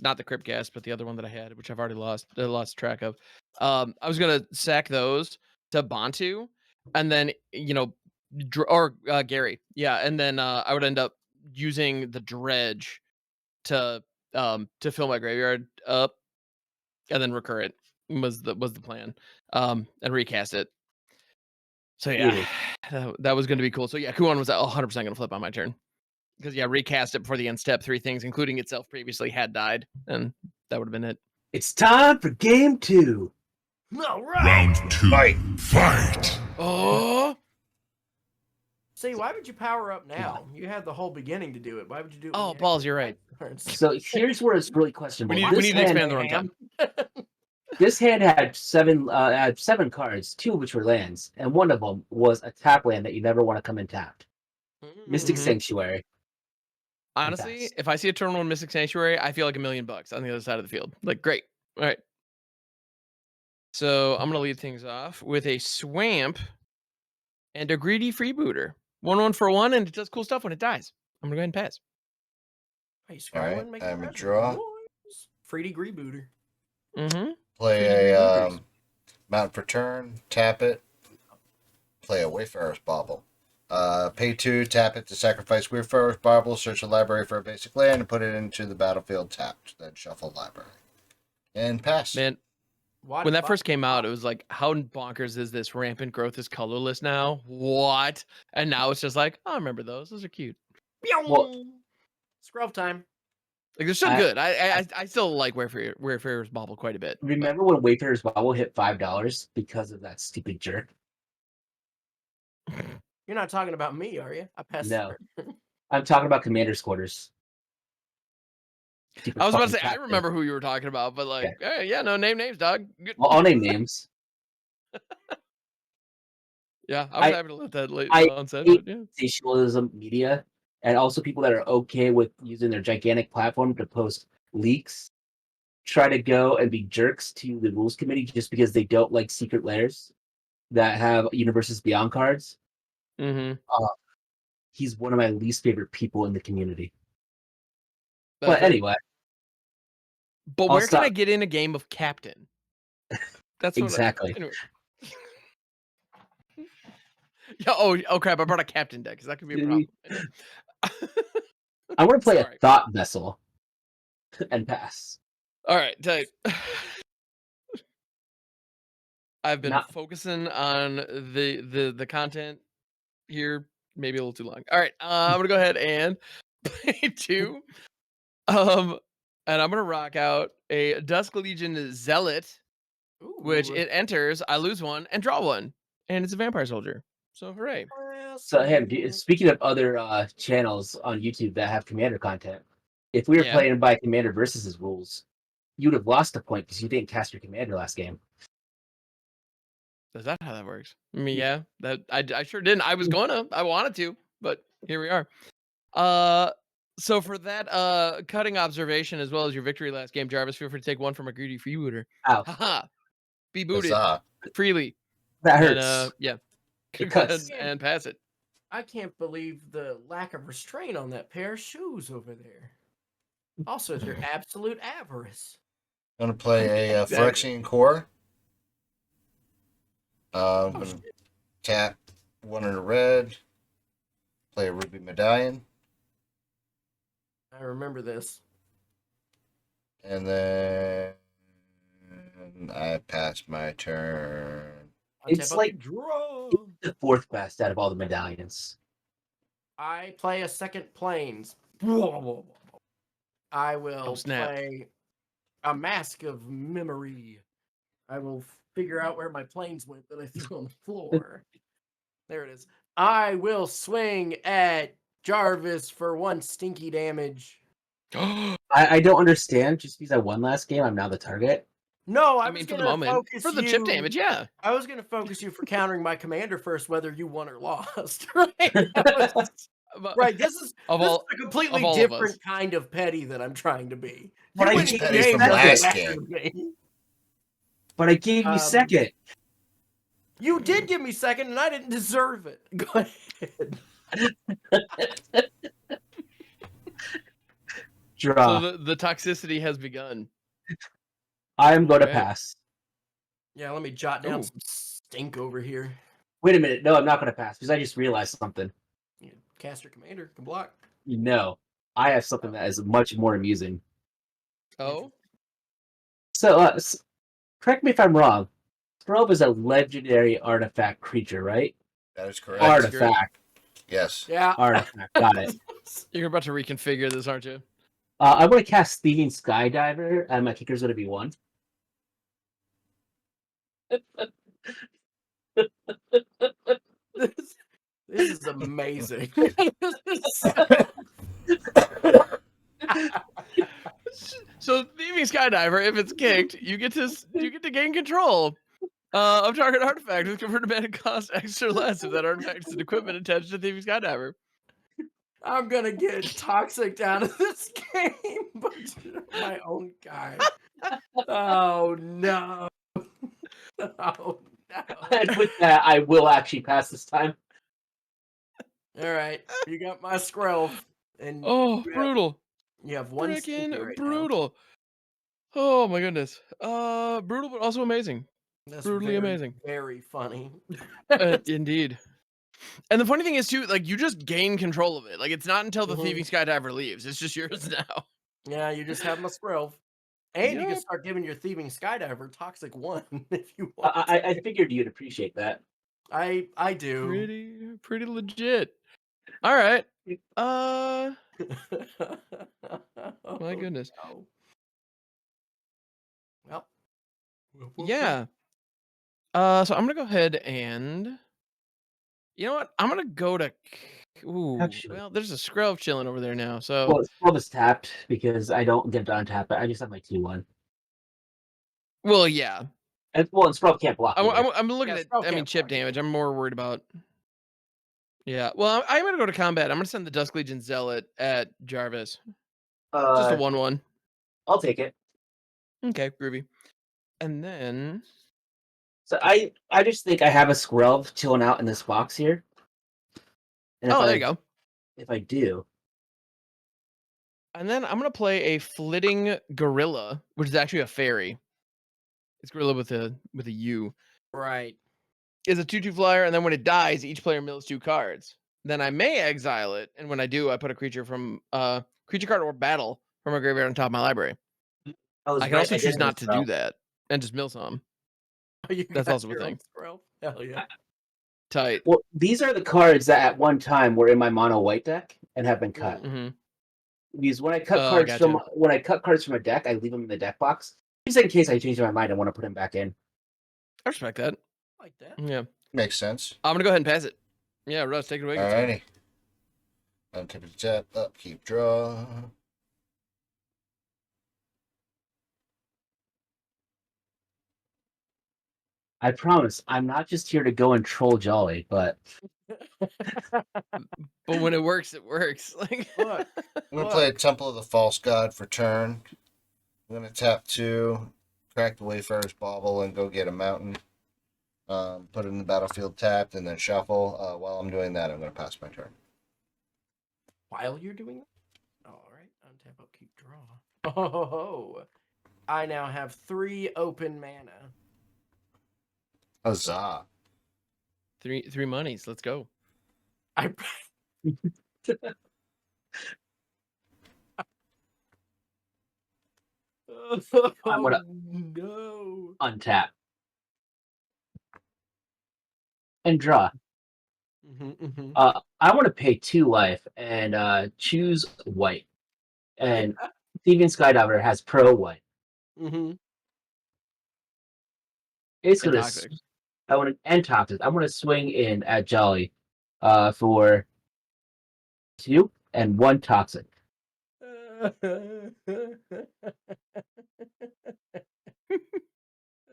not the crypt gas, but the other one that I had, which I've already lost track of. I was going to sack those to Bantu, and then Gary, yeah, and then I would end up using the dredge to fill my graveyard up, and then recur it was the plan, and recast it. So yeah, that was going to be cool. So yeah, Kuan was 100% going to flip on my turn because recast it before the end step. 3 things, including itself, previously had died, and that would have been it. It's time for game 2. All right. Round 2. Fight. Fight. Oh, See, why would you power up now? You had the whole beginning to do it. Why would you do it? when Oh, you had balls, the you're right. cards? So here's where it's really questionable. we This need to hand- expand the runtime. This hand had 7 cards, 2 of which were lands, and one of them was a tap land that you never want to come in tapped. Mystic Mhm. Sanctuary. Honestly, Fantastic. if I see a turn 1 Mystic Sanctuary, I feel like $1 million on the other side of the field. Like, great. All right. So I'm gonna lead things off with a Swamp and a Greedy Freebooter. 1/1 for 1, and it does cool stuff when it dies. I'm gonna go ahead and pass. Hey, All right, scrolling, making I'm a progress, draw. boys. Free Greebooter. Mm-hmm. Play a Freebooters. mountain for turn, tap it. Play a Wayfarer's Bauble. Pay 2, tap it to sacrifice Wayfarer's Bauble, search the library for a basic land, and put it into the battlefield tapped. Then shuffle library. And pass. Man, When that first came out, it was like, how bonkers is this? Rampant growth is colorless now. What? And now it's just like, oh, I remember those. Those are cute. Well, Scrub time. Like they're still I- good. I still like Wayfarer's Bauble quite a bit. but- remember when Wayfarer's Bauble hit $5 because of that stupid jerk? You're not talking about me, are you? I passed. No. I'm talking about Commander's Quarters. Stupid I was about to fucking say I captain. remember who you were talking about, but like, hey, yeah, no names, dog. Good. Well, I'll name names. Yeah, I was I- happy to let that I on set. hate But yeah. sensationalism media, and also people that are okay with using their gigantic platform to post leaks try to go and be jerks to the rules committee just because they don't like secret layers that have universes beyond cards. Mm-hmm. He's one of my least favorite people in the community. But anyway, But I'll where can I stop. get in a game of Captain? That's what Exactly. Anyway. Yeah. Oh crap! I brought a Captain deck because that could be a problem. Anyway. I want to play Sorry. a thought vessel and pass. All right, tight. I've been Not- focusing on the content here, maybe a little too long. All right, I'm gonna go ahead and play 2. And I'm gonna rock out a Dusk Legion Zealot, which Ooh. it enters, I lose 1 and draw 1, and it's a vampire soldier. So hooray! So, hey, speaking of other channels on YouTube that have Commander content, if we were Yeah. playing by Commander versus rules, you would have lost a point because you didn't cast your Commander last game. Is that how that works? I mean, yeah, that I sure didn't. I was gonna, I wanted to, but here we are. So for that cutting observation as well as your victory last game, Jarvis, feel free to take 1 from a greedy freebooter. Ow, Haha. Be booted Huzzah. freely. that And hurts. yeah. It Go ahead cuts. and pass it. I can't believe the lack of restraint on that pair of shoes over there. Also, their absolute avarice. I'm going to play a Exactly. Phyrexian Core. I'm Oh, going to shit. tap 1 in a red. Play a Ruby Medallion. I remember this. And then I pass my turn. It's Untap up like- the draw. The 4th best out of all the medallions. I play a second planes. I will snap. play a Mask of Memory. I will figure out where my planes went that I threw on the floor. There it is. I will swing at Jarvis for 1 stinky damage. I don't understand. Just because I won last game, I'm now the target. No, I I mean, was for the gonna moment, focus for the you. chip damage, yeah. I was gonna focus you for countering my commander first, whether you won or lost. Right? That was- But- right. This is Of this all- is a completely of all of us. different kind of petty that I'm trying to be. But I winning gave the you game from doesn't last matter game. to me. But I gave you second. You did give me second, and I didn't deserve it. Go ahead. Draw. So the toxicity has begun. I'm going to Alright. pass. Yeah, let me jot down Ooh. some stink over here. Wait a minute. No, I'm not going to pass because I just realized something. Yeah, caster commander can block. No, I have something that is much more amusing. Oh, So, correct me if I'm wrong. Probe is a legendary artifact creature, right? That is correct. Artifact. Yes. Yeah. Artifact. Got it. you're about to reconfigure this, aren't you? I'm going to cast Thieving Skydiver, and my kicker's going to be 1. This is amazing. So thieving skydiver, if it's kicked, you get to gain control of target artifact with converted mana cost extra less if that artifact is an equipment attached to thieving skydiver. I'm gonna get toxic out of this game, but my own guy. Oh no. Oh no. And with that, I will actually pass this time. All right, you got my scroll, and Oh, you have- brutal. you have 1 stinky Freaking right now. brutal. Oh my goodness. Brutal but also amazing. That's brutally very, amazing. Very funny. Indeed. And the funny thing is too, like you just gain control of it. Like it's not until the Mhm. thieving skydiver leaves. It's just yours now. Yeah, you just have my scroll. And you can Yup. start giving your thieving skydiver toxic 1 if you want. I figured you'd appreciate that. I do. Pretty legit. All right. My goodness. No. Well. Yeah. So I'm gonna go ahead and you know what? I'm gonna go to ooh, Actually, well, there's a Skrelv chilling over there now. So well, Scroll is tapped because I don't get to untap it. I just have my 2/1. well, yeah. And well, and Scroll can't block either. I'm looking Yeah, at Skrelv I mean can't chip block either. damage. I'm more worried about yeah. Well, I'm gonna go to combat. I'm gonna send the Dusk Legion Zealot at Jarvis. Just a 1/1. I'll take it. Okay, groovy. And then So I just think I have a Skrelv chilling out in this box here. And oh, there you go. if I do, And then I'm gonna play a Flitting Gorilla, which is actually a fairy. It's gorilla with a U. Right. Is a 2/2 flyer, and then when it dies, each player mills 2 cards. Then I may exile it, and when I do, I put a creature from creature card or battle from my graveyard on top of my library. I was I can right. also I did choose have a not to do Skrelv. that and just mill some. You That's got also a your own thing. Skrelv? Hell yeah. Tight. Well, these are the cards that at one time were in my mono white deck and have been cut. Mm-hmm. Because when I cut cards Gotcha. from a deck, I leave them in the deck box. Just in case I change my mind and want to put them back in. I respect that. Like that. Yeah. Makes sense. I'm gonna go ahead and pass it. Yeah, Russ, take it away. good sir. Alrighty. Untap the tap, upkeep, draw. I promise, I'm not just here to go and troll Jolly, but But when it works, it works. Like Look. I'm going to play a Temple of the False God for turn. I'm going to tap 2, crack the Wayfarer's Bauble, and go get a mountain. Put it in the battlefield tapped, and then shuffle. While I'm doing that, I'm going to pass my turn. While you're doing that? All right. Untap, upkeep, draw. Oh, I now have 3 open mana. Huzzah. three monies. Let's go. I I'm gonna- no. untap and draw. I want to pay 2 life and choose white. And Thieving Skydiver has pro white. It's And gonna. toxic. I want to end toxic. I want to swing in at Jolly, for 2 and 1 toxic.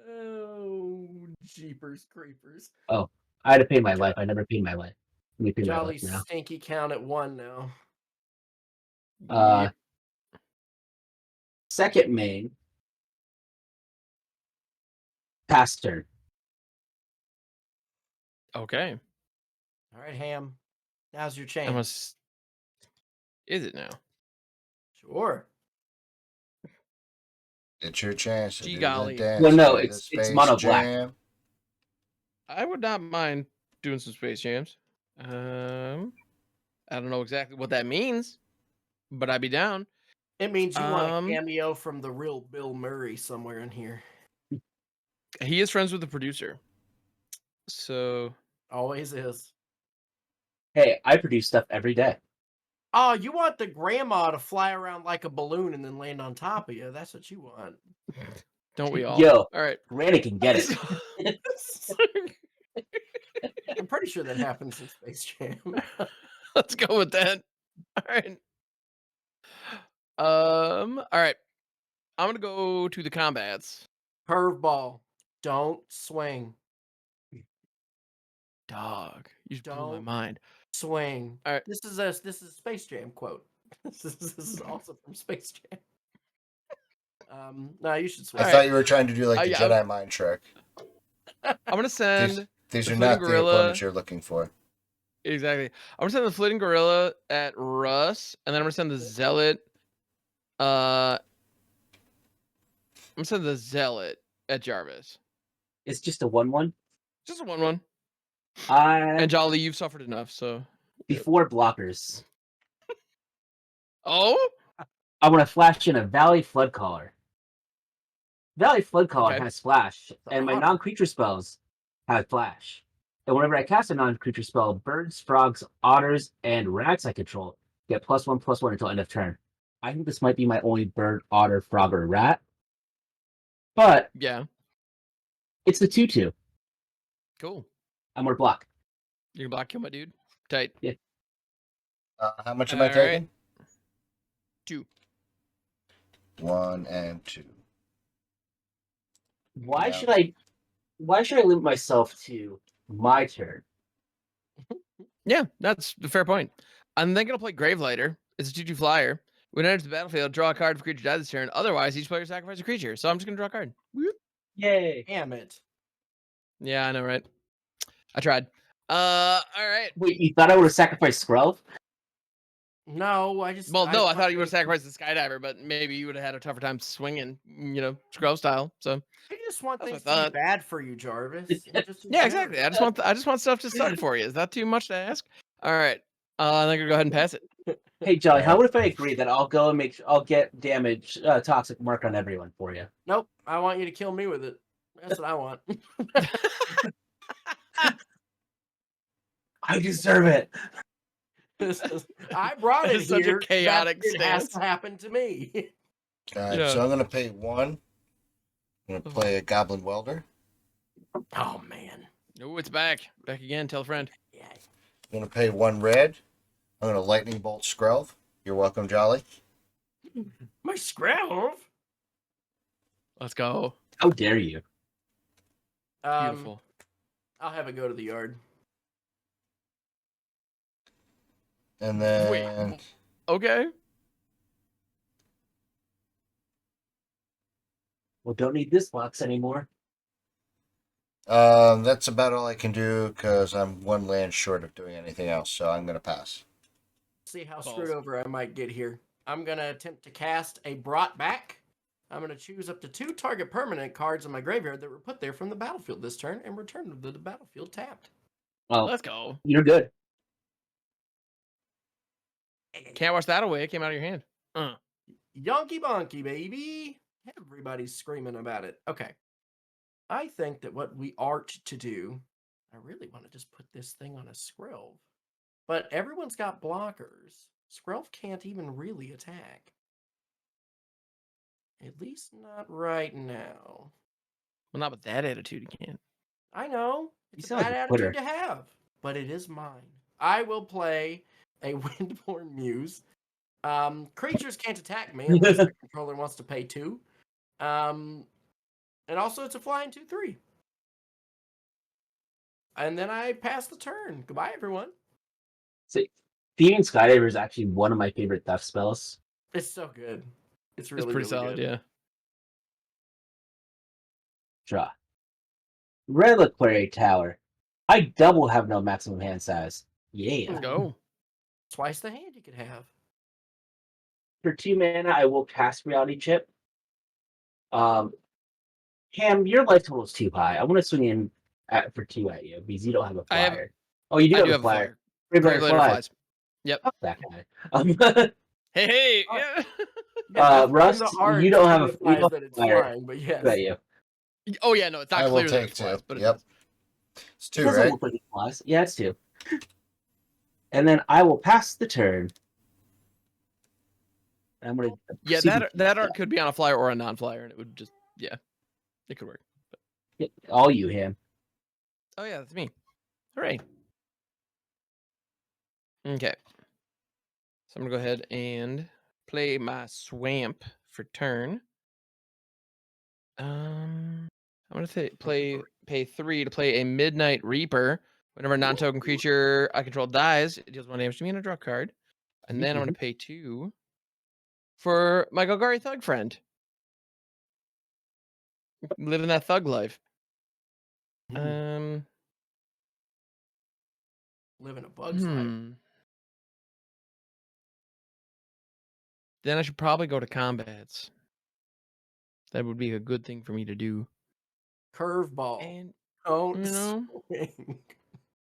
Oh, jeepers creepers. I had to pay my life. I never paid my life. Let me pay my Jolly life now. stinky count at 1 now. Yep. Second main, pass turn. Okay. All right, Ham. Now's your I chance. must. Is it now? Sure. It's your chance to Gee do golly. the dance. Well, no, do the it's Space mono black. Jam. I would not mind doing some Space Jams. I don't know exactly what that means, but I'd be down. It means you want a cameo from the real Bill Murray somewhere in here. He is friends with the producer. So Always is. Hey, I produce stuff every day. Oh, you want the grandma to fly around like a balloon and then land on top of you. That's what you want. don't we all? Yo, All right. Granny can get it. I'm pretty sure that happens in Space Jam. Let's go with that. All right. All right. I'm gonna go to the combats. Curveball. Don't swing. Dog, you just blew my Don't mind. swing. All right. This is a Space Jam quote. This is also from Space Jam. No, you should swing. I thought you were trying to do like the yeah, Jedi mind trick. I'm gonna send These the are Flitting not the Gorilla- opponents you're looking for. exactly. I'm gonna send the Flitting Gorilla at Russ, and then I'm gonna send the Zealot. I'm gonna send the Zealot at Jarvis. It's just a 1/1. Just a 1/1. I And Jolly, you've suffered enough, so. before blockers. Oh, I want to flash in a Valley Flood Caller. Valley Flood Caller Okay. has Flash, The and my otter. non-creature spells have Flash. And whenever I cast a non-creature spell, birds, frogs, otters, and rats I control get +1/+1 until end of turn. I think this might be my only bird, otter, frog, or rat, but Yeah. it's the 2/2. Cool. I'm more block. You can block kill my dude. Tight. Yeah. How much am All I right. taking? 2. 1 and 2. Why Yeah. should I limit myself to my turn? Yeah, that's a fair point. I'm then gonna play Gravelighter. It's a 2/2 flyer. When it enters the battlefield, draw a card if a creature dies this turn. Otherwise, each player sacrifices a creature. So I'm just gonna draw a card. Whoop. Yay! Damn it. Yeah, I know, right? I tried. All right. Wait, you thought I would have sacrificed Skrelv? No, I just. Well, no, I thought you would have want sacrificed the Skydiver, but maybe you would have had a tougher time swinging, Scroll style. So I just want that's what I things to be thought. bad for you, Jarvis. Just in Yeah, general. exactly. I just want stuff to suck for you. Is that too much to ask? All right. I'm gonna go ahead and pass it. Hey, Jolly, All how right. would if I agree that I'll get damage, toxic mark on everyone for you? Nope. I want you to kill me with it. That's what I want. I deserve it. I brought it It's such a here. chaotic It has stance. to happen to me. All right, Yeah. so I'm going to pay 1. I'm going to play a Goblin Welder. Oh man. Oh, it's back. Back again. Tell a friend. Yeah. I'm going to pay 1 red. I'm going to Lightning Bolt Skrelv. You're welcome, Jolly. My Skrelv. Let's go. How dare you? Beautiful. I'll have it go to the yard. And then Wait. Okay. Well, don't need this box anymore. that's about all I can do because I'm 1 land short of doing anything else. So I'm going to pass. See how Balls. screwed over I might get here. I'm gonna attempt to cast a Brought Back. I'm gonna choose up to 2 target permanent cards in my graveyard that were put there from the battlefield this turn and return them to the battlefield tapped. Well, Let's go. you're good. Can't wash that away. It came out of your hand. Yonky bonky, baby. Everybody's screaming about it. Okay. I think that what we are to do, I really want to just put this thing on a Skrelv. But everyone's got blockers. Skrelv can't even really attack. At least not right now. Well, not with that attitude, you can't. I know. It's a sound like bad a quitter. attitude to have. But it is mine. I will play a Windborn Muse. Creatures can't attack me unless the controller wants to pay 2. And also it's a flying 2/3. And then I pass the turn. Goodbye, everyone. See, Thieving Skydiver is actually one of my favorite theft spells. It's so good. It's It's really, pretty really solid, good. yeah. Draw. Reliquary Tower. I double have no maximum hand size. Yeah. Let's go. Twice the hand you could have. For 2 mana, I will cast Reality Chip. Cam, your life total is too high. I want to swing in for 2 at you because you don't have a I have- flyer. Oh, you do I have do a have a flyer. flyer. Graveyard Gravelighter flies. flies. Yep. Fuck that guy. Hey, Oh. yeah. Yeah, Russ, from the art you don't have a signifies that it's flyer. flying, but yes. Two at you. Oh yeah, no, it's not I will clear that take it flies, 2. but it Yep. does. It's It 2, doesn't right? look like it flies. Yeah, it's 2. And then I will pass the turn. I'm gonna Yeah, that art could be on a flyer or a non-flyer, and it would just it could work. all you him. Oh yeah, that's me. Hooray. Okay. So I'm gonna go ahead and play my swamp for turn. I'm gonna pay 3 to play a Midnight Reaper. Whenever a non-token creature I control dies, it deals 1 damage to me and I draw a card. And then I'm gonna pay 2 for my Golgari Thug friend. Living that thug life. Living a bug's life. Then I should probably go to combats. That would be a good thing for me to do. Curveball. And Don't you know, swing.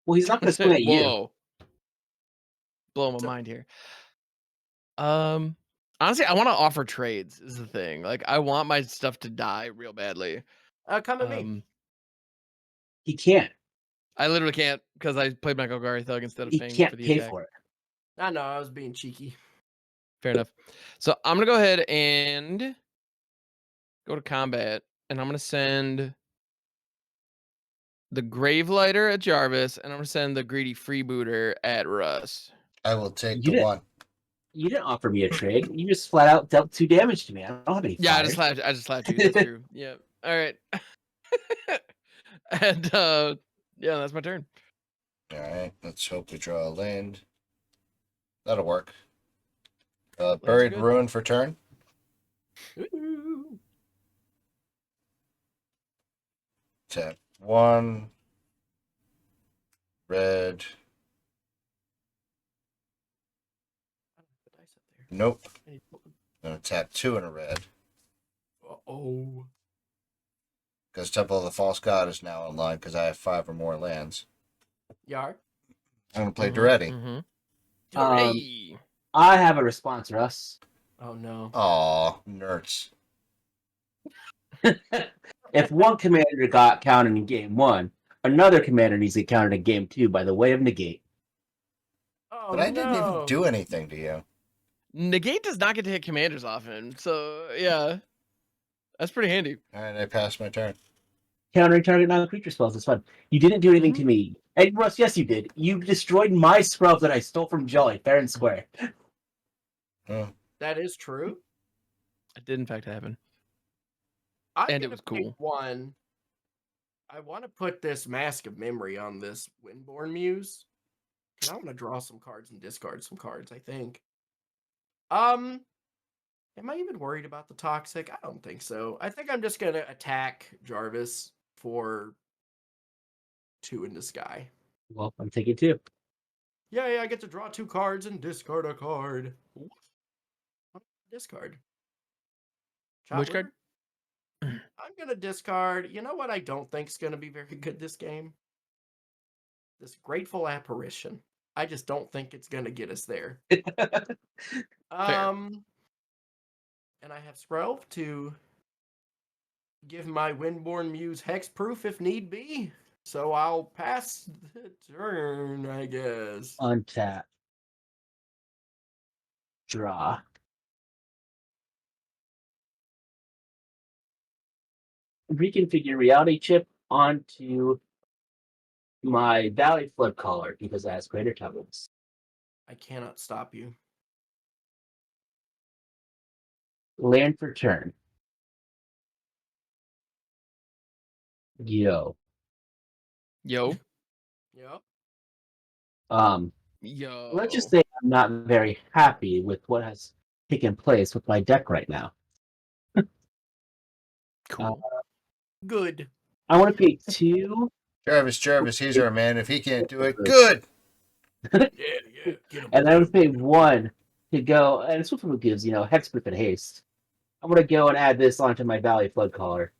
Well, he's not gonna swing at you. whoa, blow my mind here. Honestly, I want to offer trades is the thing. Like, I want my stuff to die real badly. Come at me. He can't. I literally can't because I played my Golgari Thug instead of He paying for can't the pay attack. for it. I know, I was being cheeky. Fair enough. So I'm gonna go ahead and go to combat, and I'm gonna send the Gravelighter at Jarvis, and I'm gonna send the Greedy Freebooter at Russ. I will take You the didn't. one. You didn't offer me a trade. You just flat out dealt 2 damage to me. I don't have any Yeah, flyers. I just slapped you. That's true. Yeah. All right. And yeah, that's my turn. All right, let's hope we draw a land. That'll work. Buried good. Ruin for turn. Ooh. Tap 1. Red. The dice up there. Nope. I need- Gonna tap 2 in a red. Uh-oh. Because Temple of the False God is now online because I have 5 or more lands. Yar. I'm gonna play Mhm, Duretti. mhm. Um, Hooray. I have a response, Russ. Oh no. Aw, nerds. If one commander got counted in game 1, another commander needs to get counted in game 2 by the way of negate. Oh But I didn't even no. do anything to you. Negate does not get to hit commanders often, so yeah, that's pretty handy. All right, I passed my turn. Countering target non-creature spells is fun. You didn't do anything to me. And Russ, yes, you did. You destroyed my scrub that I stole from Jolly, fair and square. Oh, That is true. It did in fact happen. I'm And it gonna was pick cool. one. I want to put this Mask of Memory on this Windborn Muse. And I want to draw some cards and discard some cards, I think. Am I even worried about the toxic? I don't think so. I think I'm just gonna attack Jarvis for 2 in the sky. Well, I'm taking 2. Yay, I get to draw 2 cards and discard a card. Discard. Which card? I'm gonna discard. You know what I don't think is gonna be very good this game? This Grateful Apparition. I just don't think it's gonna get us there. And I have Skrelv to give my Windborn Muse hexproof if need be. So I'll pass the turn, I guess. Untap. Draw. Reconfigure reality chip onto my Valley Flood collar because it has greater toughness. I cannot stop you. Land for turn. Yo. Yo. Yep. Yo. Let's just say I'm not very happy with what has taken place with my deck right now. Cool. Good. I want to pay 2. Jarvis, he's our man. If he can't do it, good. Yeah. Get him. And I would pay 1 to go, and it's what gives, hexproof and haste. I'm going to go and add this onto my Valley Flood collar.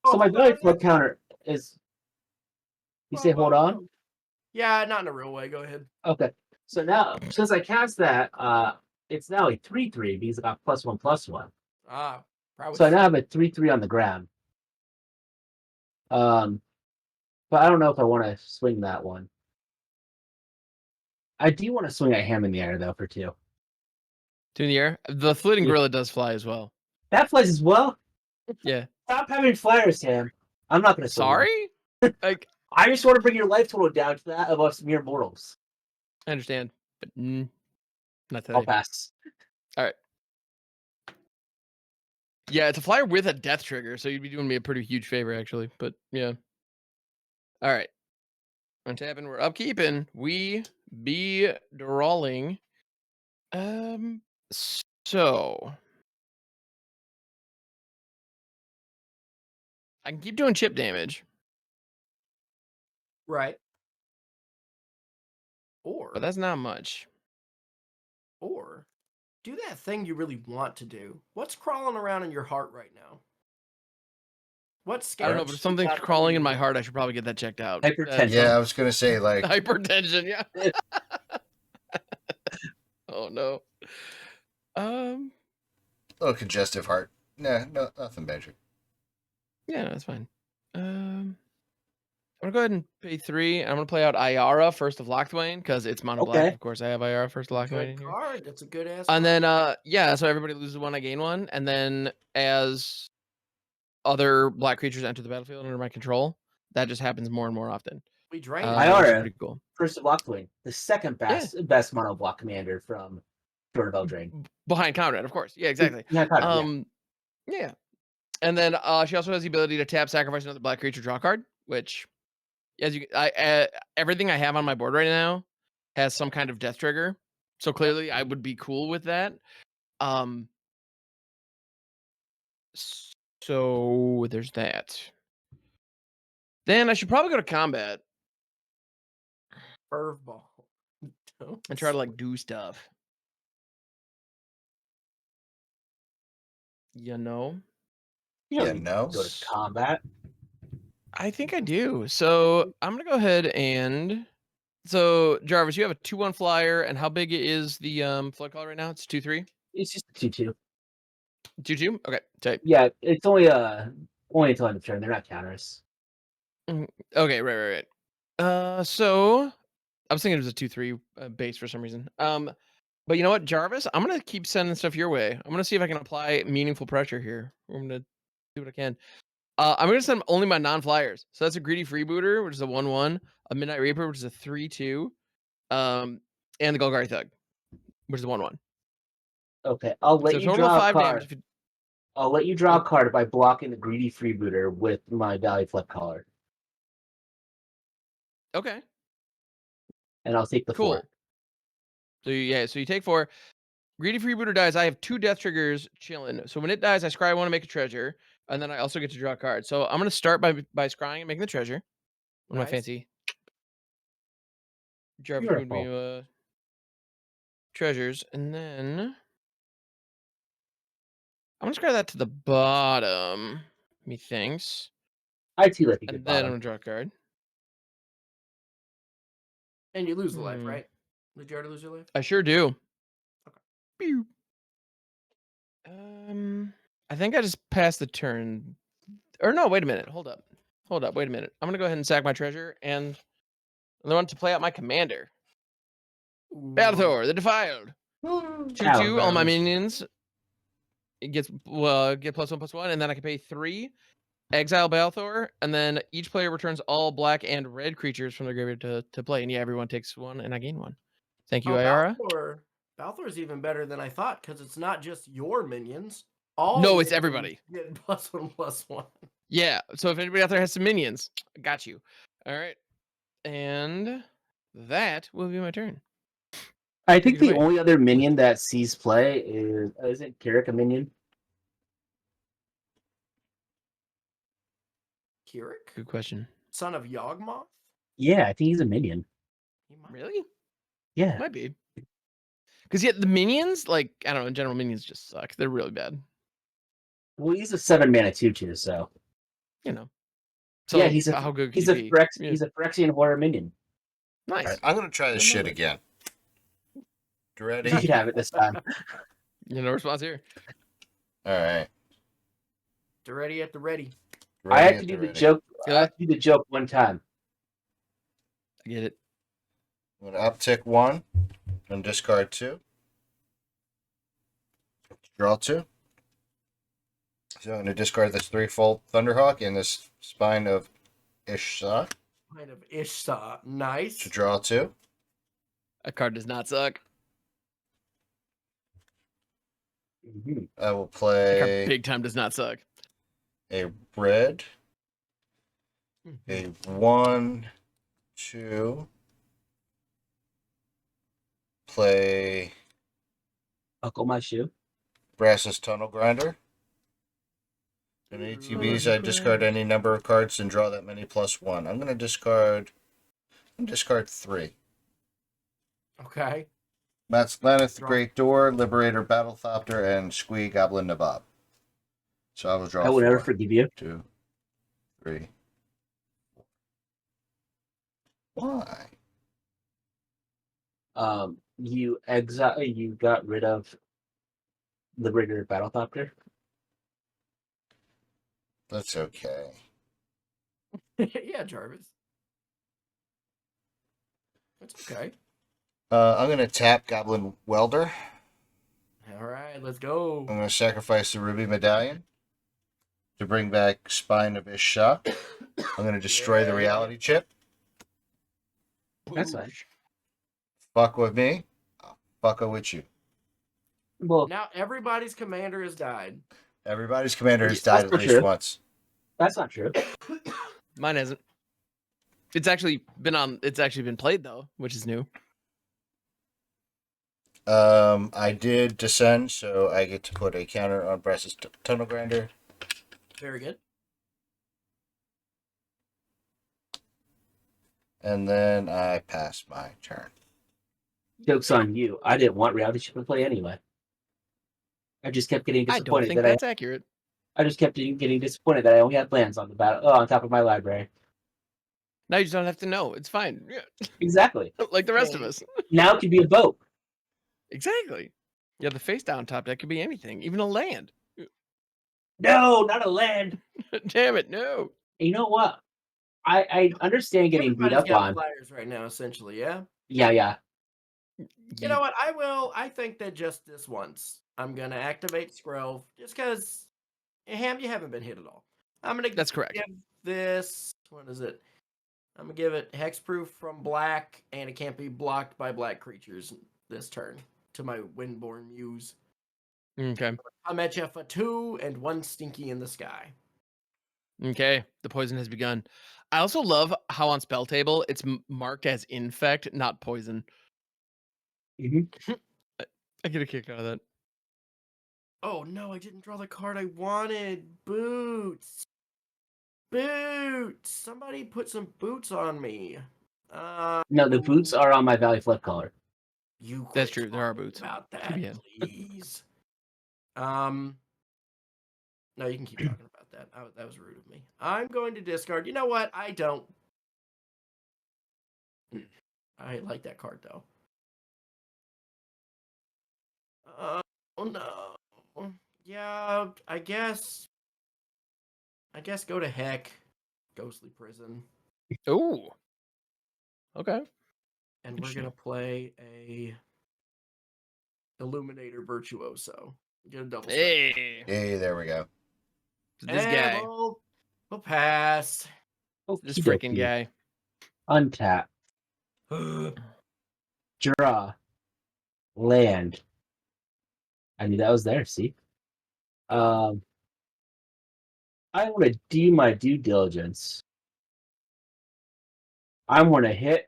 So my Valley Flood counter is. You say hold on? Yeah, not in a real way. Go ahead. Okay. So now, since I cast that, it's now a 3/3 because I got +1/+1. Ah, prowess. So I now have a 3/3 on the ground. But I don't know if I want to swing that one. I do want to swing at Ham in the air though for 2. 2 in the air. The Fleeting Yeah. Gorilla does fly as well. That flies as well. Yeah. Stop having flyers, Ham. I'm not going to. Sorry? Like, I just want to bring your life total down to that of us mere mortals. I understand, but not today. I'll pass. All right. Yeah, it's a flyer with a death trigger, so you'd be doing me a pretty huge favor, actually. But yeah. All right. Untapping, we're upkeeping. We be drawing. So I can keep doing chip damage, Right. Or but that's not much. do that thing you really want to do. What's crawling around in your heart right now? What's I scary? don't know, but if something's crawling in my heart, I should probably get that checked out. Hypertension. Yeah, I was gonna say like Hypertension, yeah. Oh no. Um, A little congestive heart. Nah, no, nothing major. yeah, no, that's fine. I'm gonna go ahead and pay 3. I'm gonna play out Ayara, First of Lochthwain, because it's mono black. Okay. Of course, I have Ayara, First of Lochthwain Good in here. card. That's a good ass. And card. then, yeah, so everybody loses 1, I gain 1, and then as other black creatures enter the battlefield under my control, that just happens more and more often. We drained it. Which is Ayara, pretty cool. First of Lochthwain, the second Yeah. best mono block commander from Sword of Eldraine. Behind Conrad, of course. Yeah, exactly. Yeah, kind of, yeah. Yeah. And then she also has the ability to tap, sacrifice another black creature, draw a card, which everything I have on my board right now has some kind of death trigger. So clearly I would be cool with that. So there's that. Then I should probably go to combat Curveball. and try to like do stuff. You know? You don't Yeah, need no. to go to combat. I think I do. So I'm gonna go ahead and Jarvis, you have a 2/1 flyer, and how big is the flood color right now? It's 2/3? It's just 2/2. 2/2? Okay, tight. Yeah, it's only until end of turn. They're not counters. Okay, right. So I was thinking it was a 2/3 base for some reason. But you know what, Jarvis? I'm gonna keep sending stuff your way. I'm gonna see if I can apply meaningful pressure here. I'm gonna do what I can. I'm gonna send only my non-flyers. So that's a Greedy Freebooter, which is a 1/1, a Midnight Reaper, which is a 3/2, and the Golgari Thug, which is a 1/1. Okay, I'll let So you total of draw a 5 card. damage. If you, I'll let you draw a card by blocking the Greedy Freebooter with my Valley Flip collar, okay, and I'll take the cool. 4. So you take 4. Greedy Freebooter dies. I have 2 death triggers chilling. So when it dies, I scry 1 to make a treasure, and then I also get to draw a card. So I'm gonna start by scrying and making the treasure. One of my Nice. fancy Jarvis Beautiful. Moonbeam treasures, and then I'm gonna scry that to the bottom. Methinks. IT like a good And then I'm bottom. gonna draw a card. And you lose the life, right? Did you already lose your life? I sure do. Okay. Pew. I think I just passed the turn. Or no, wait a minute. Hold up. Wait a minute. I'm gonna go ahead and sack my treasure, and I want to play out my commander. Balthor, the Defiled. 2/2. All my minions. It gets get +1/+1, and then I can pay 3. Exile Balthor, and then each player returns all black and red creatures from their graveyard to play. And yeah, everyone takes 1, and I gain 1. Thank you, Ayara. Balthor's even better than I thought because it's not just your minions. All No, it's minions everybody. Get +1/+1. Yeah. So if anybody out there has some minions, I got you. All right. And that will be my turn. I think Take it the away. only other minion that sees play is it Kirik a minion? Kirik? Good question. Son of Yawgmoth? Yeah, I think he's a minion. He might. Really? Yeah. Might be. Because yet the minions, like, I don't know, in general, minions just suck. They're really bad. Well, he's a 7-mana 2/2, so You know. So yeah, he's how good could he's he a be? Yeah. he's a Phyrexian horror minion. Nice. All right, I'm going to try this I love shit it. again. You ready? You can have it this time. No response here. All right. They're ready at the ready. I have to do the joke. I Yeah. have to do the joke one time. I get it. I'm going to uptick 1 and discard 2. Draw 2. So I'm going to discard this 3-fold Thunderhawk and this Spine of Ishsa Kind of Ishsa. Nice. to draw 2. That card does not suck. Mhm. I will That card play big time does not suck. a red, Mhm. a 1, 2, play Buckle my shoe. Brass's Tunnel Grinder. In ATBs, I discard any number of cards and draw that many +1. I'm going to discard 3. Okay. Matt's Laneth, Draw. Great Door, Liberator, Battlethopter, and Squee, Goblin, Nabob. So I will draw I will never 4. forgive you. 2, 3, 4. Why? You got rid of Liberator Battlethopter. That's okay. Yeah, Jarvis. That's okay. I'm going to tap Goblin Welder. All right, let's go. I'm going to sacrifice the Ruby Medallion to bring back Spine of Isha. I'm going to destroy the reality chip. That's fine. Fuck with me. I'll fuck with you. Well, Now everybody's commander has died. Everybody's commander has That's died at not least true. once. that's not true. Mine hasn't. It's actually been played though, which is new. I did descend, so I get to put a counter on Brass's Tunnel Grinder. Very good. And then I pass my turn. Joke's on you. I didn't want reality chip to play anyway. I just kept getting I don't disappointed think that that's accurate. I just kept getting disappointed that I only had lands on the battle on top of my library. Now you just don't have to know. It's fine. Yeah. Exactly. Like the rest of us. Now it could be a vote. Exactly. Yeah, the face down top deck could be anything, even a land. No, not a land. Damn it, no. You know what? I understand getting beat Everybody's up got on. flyers right now, essentially. Yeah. Yeah. You know what? I think that just this once, I'm gonna activate Skrelv just because, Ham, you haven't been hit at all. I'm gonna. That's correct. Give this. What is it? I'm gonna give it hexproof from black, and it can't be blocked by black creatures this turn. To my Windborn Muse. Okay. I'm at you for 2 and 1 stinky in the sky. Okay. The poison has begun. I also love how on spell table it's marked as infect, not poison. Mm-hmm. I get a kick out of that. Oh no, I didn't draw the card I wanted. Boots. Somebody put some boots on me. No, the boots are on my Valley Flood color. You That's quit true. There are talking boots. about that, TBN. please. No, you can keep talking about that. That was rude of me. I'm going to discard. You know what? I don't. I like that card though. Oh no. Yeah, I guess go to heck. Ghostly Prison. Oh. Okay. And we're gonna play a Illuminator Virtuoso. Get a double strike. Hey. Hey, there we go. This guy. We'll pass. This freaking guy. Untap. Draw. Land. I knew that was there, see? I want to do my due diligence. I'm going to hit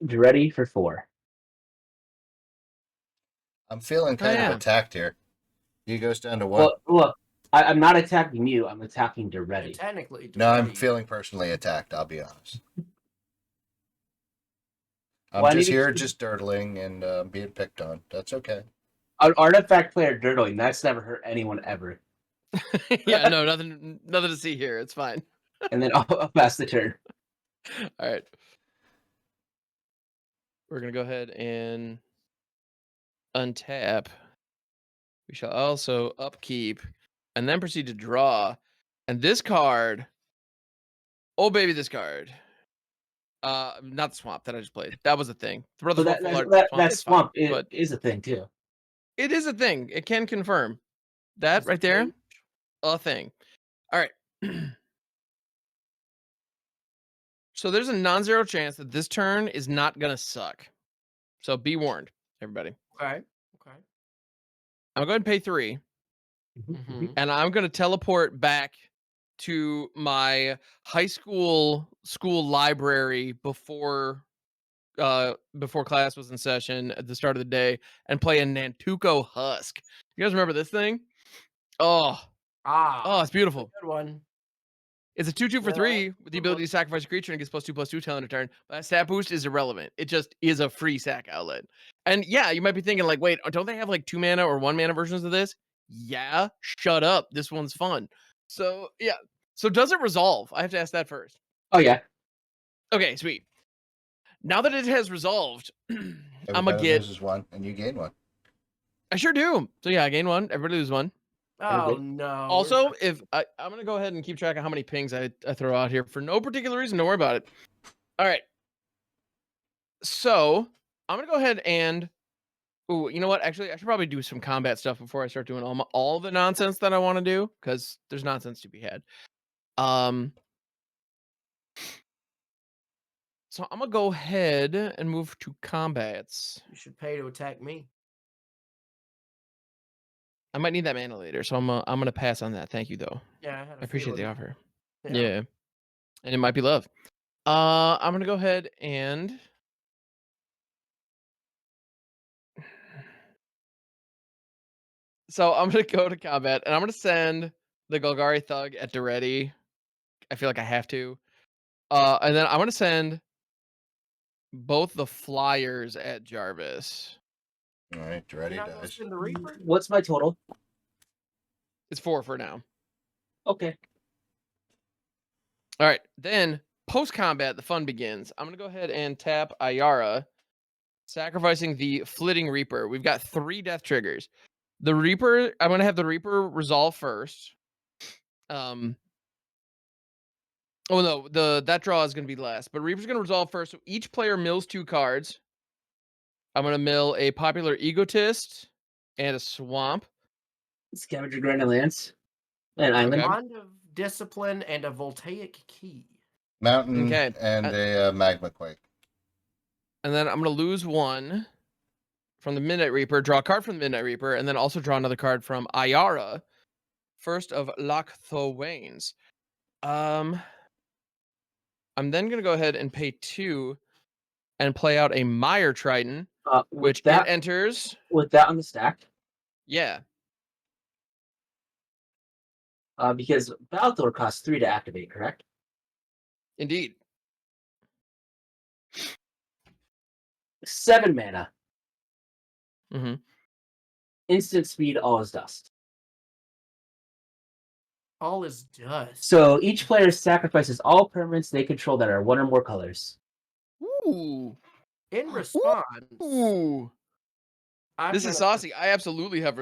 ready for 4. I'm feeling kind yeah. of attacked here. He goes down to 1. Well, look, I'm not attacking you. I'm attacking Duretti. Technically, No, I'm Duretti. feeling personally attacked, I'll be honest. I'm Well, I just need to here, see- just dirtling and being picked on. That's okay. An artifact player dirtling, that's never hurt anyone ever. Yeah, no, nothing to see here. It's fine. And then I'll pass the turn. All right. We're going to go ahead and untap. We shall also upkeep and then proceed to draw. And this card, oh baby, this card. Not the swamp that I just played. That was a thing. Throw the But swamp. that It's fine, swamp but is a thing, too. it is a thing. It can confirm that right there. A thing. All right. So there's a non-zero chance that this turn is not gonna suck. So be warned, everybody. Okay. I'm going to pay 3, Mhm. and I'm going to teleport back to my high school library before class was in session at the start of the day and play a Nantuko Husk. You guys remember this thing? Oh, it's beautiful. Good one. It's a 2/2 for Yeah, 3 with the good ability one. to sacrifice a creature and gets +2/+2 till end of turn. But that stat boost is irrelevant. It just is a free sack outlet. And yeah, you might be thinking like, wait, don't they have like 2 mana or 1 mana versions of this? Yeah, shut up. This one's fun. So yeah. So does it resolve? I have to ask that first. Oh, yeah. Okay, sweet. Now that it has resolved, I'm gonna Everybody get loses 1, and you gain 1. I sure do. So yeah, I gain 1. Everybody lose 1. Very Oh good. no. Also, if I'm gonna go ahead and keep track of how many pings I throw out here for no particular reason. Don't worry about it. All right. So I'm gonna go ahead and. Ooh, you know what? Actually, I should probably do some combat stuff before I start doing all the nonsense that I want to do, because there's nonsense to be had. So I'm gonna go ahead and move to combats. You should pay to attack me. I might need that mana later, so I'm gonna pass on that. Thank you though. Yeah, I had I a appreciate the feeling. offer. Yeah. Yeah, and it might be love. I'm gonna go ahead and. So I'm gonna go to combat, and I'm gonna send the Golgari Thug at Duretti. I feel like I have to. And then I'm gonna send both the Flyers at Jarvis. All right, You're Ready not gonna dies. spin the Reaper? What's my total? It's 4 for now. Okay. All right, then post combat, the fun begins. I'm gonna go ahead and tap Ayara, sacrificing the Flitting Reaper. We've got 3 death triggers. The Reaper, I'm gonna have the Reaper resolve first. Oh no, that draw is gonna be last, but Reaper's gonna resolve first. So each player mills 2 cards. I'm gonna mill a Popular Egotist and a Swamp. Scavenger Grand Lance. An island. Okay. Bond of Discipline and a Voltaic Key. Mountain Okay. and a magma quake. And then I'm gonna lose 1 from the Midnight Reaper, draw a card from the Midnight Reaper, and then also draw another card from Ayara, first of Loch Thowains. I'm then gonna go ahead and pay 2 and play out a Mire Triton, which it enters. With that on the stack, Yeah, because Balthor costs 3 to activate, correct? indeed. 7 mana. Mm-hmm. Instant speed, all is dust. All is dust. So each player sacrifices all permanents they control that are 1 or more colors. Ooh. In response, Ooh. I'm This is saucy. I absolutely have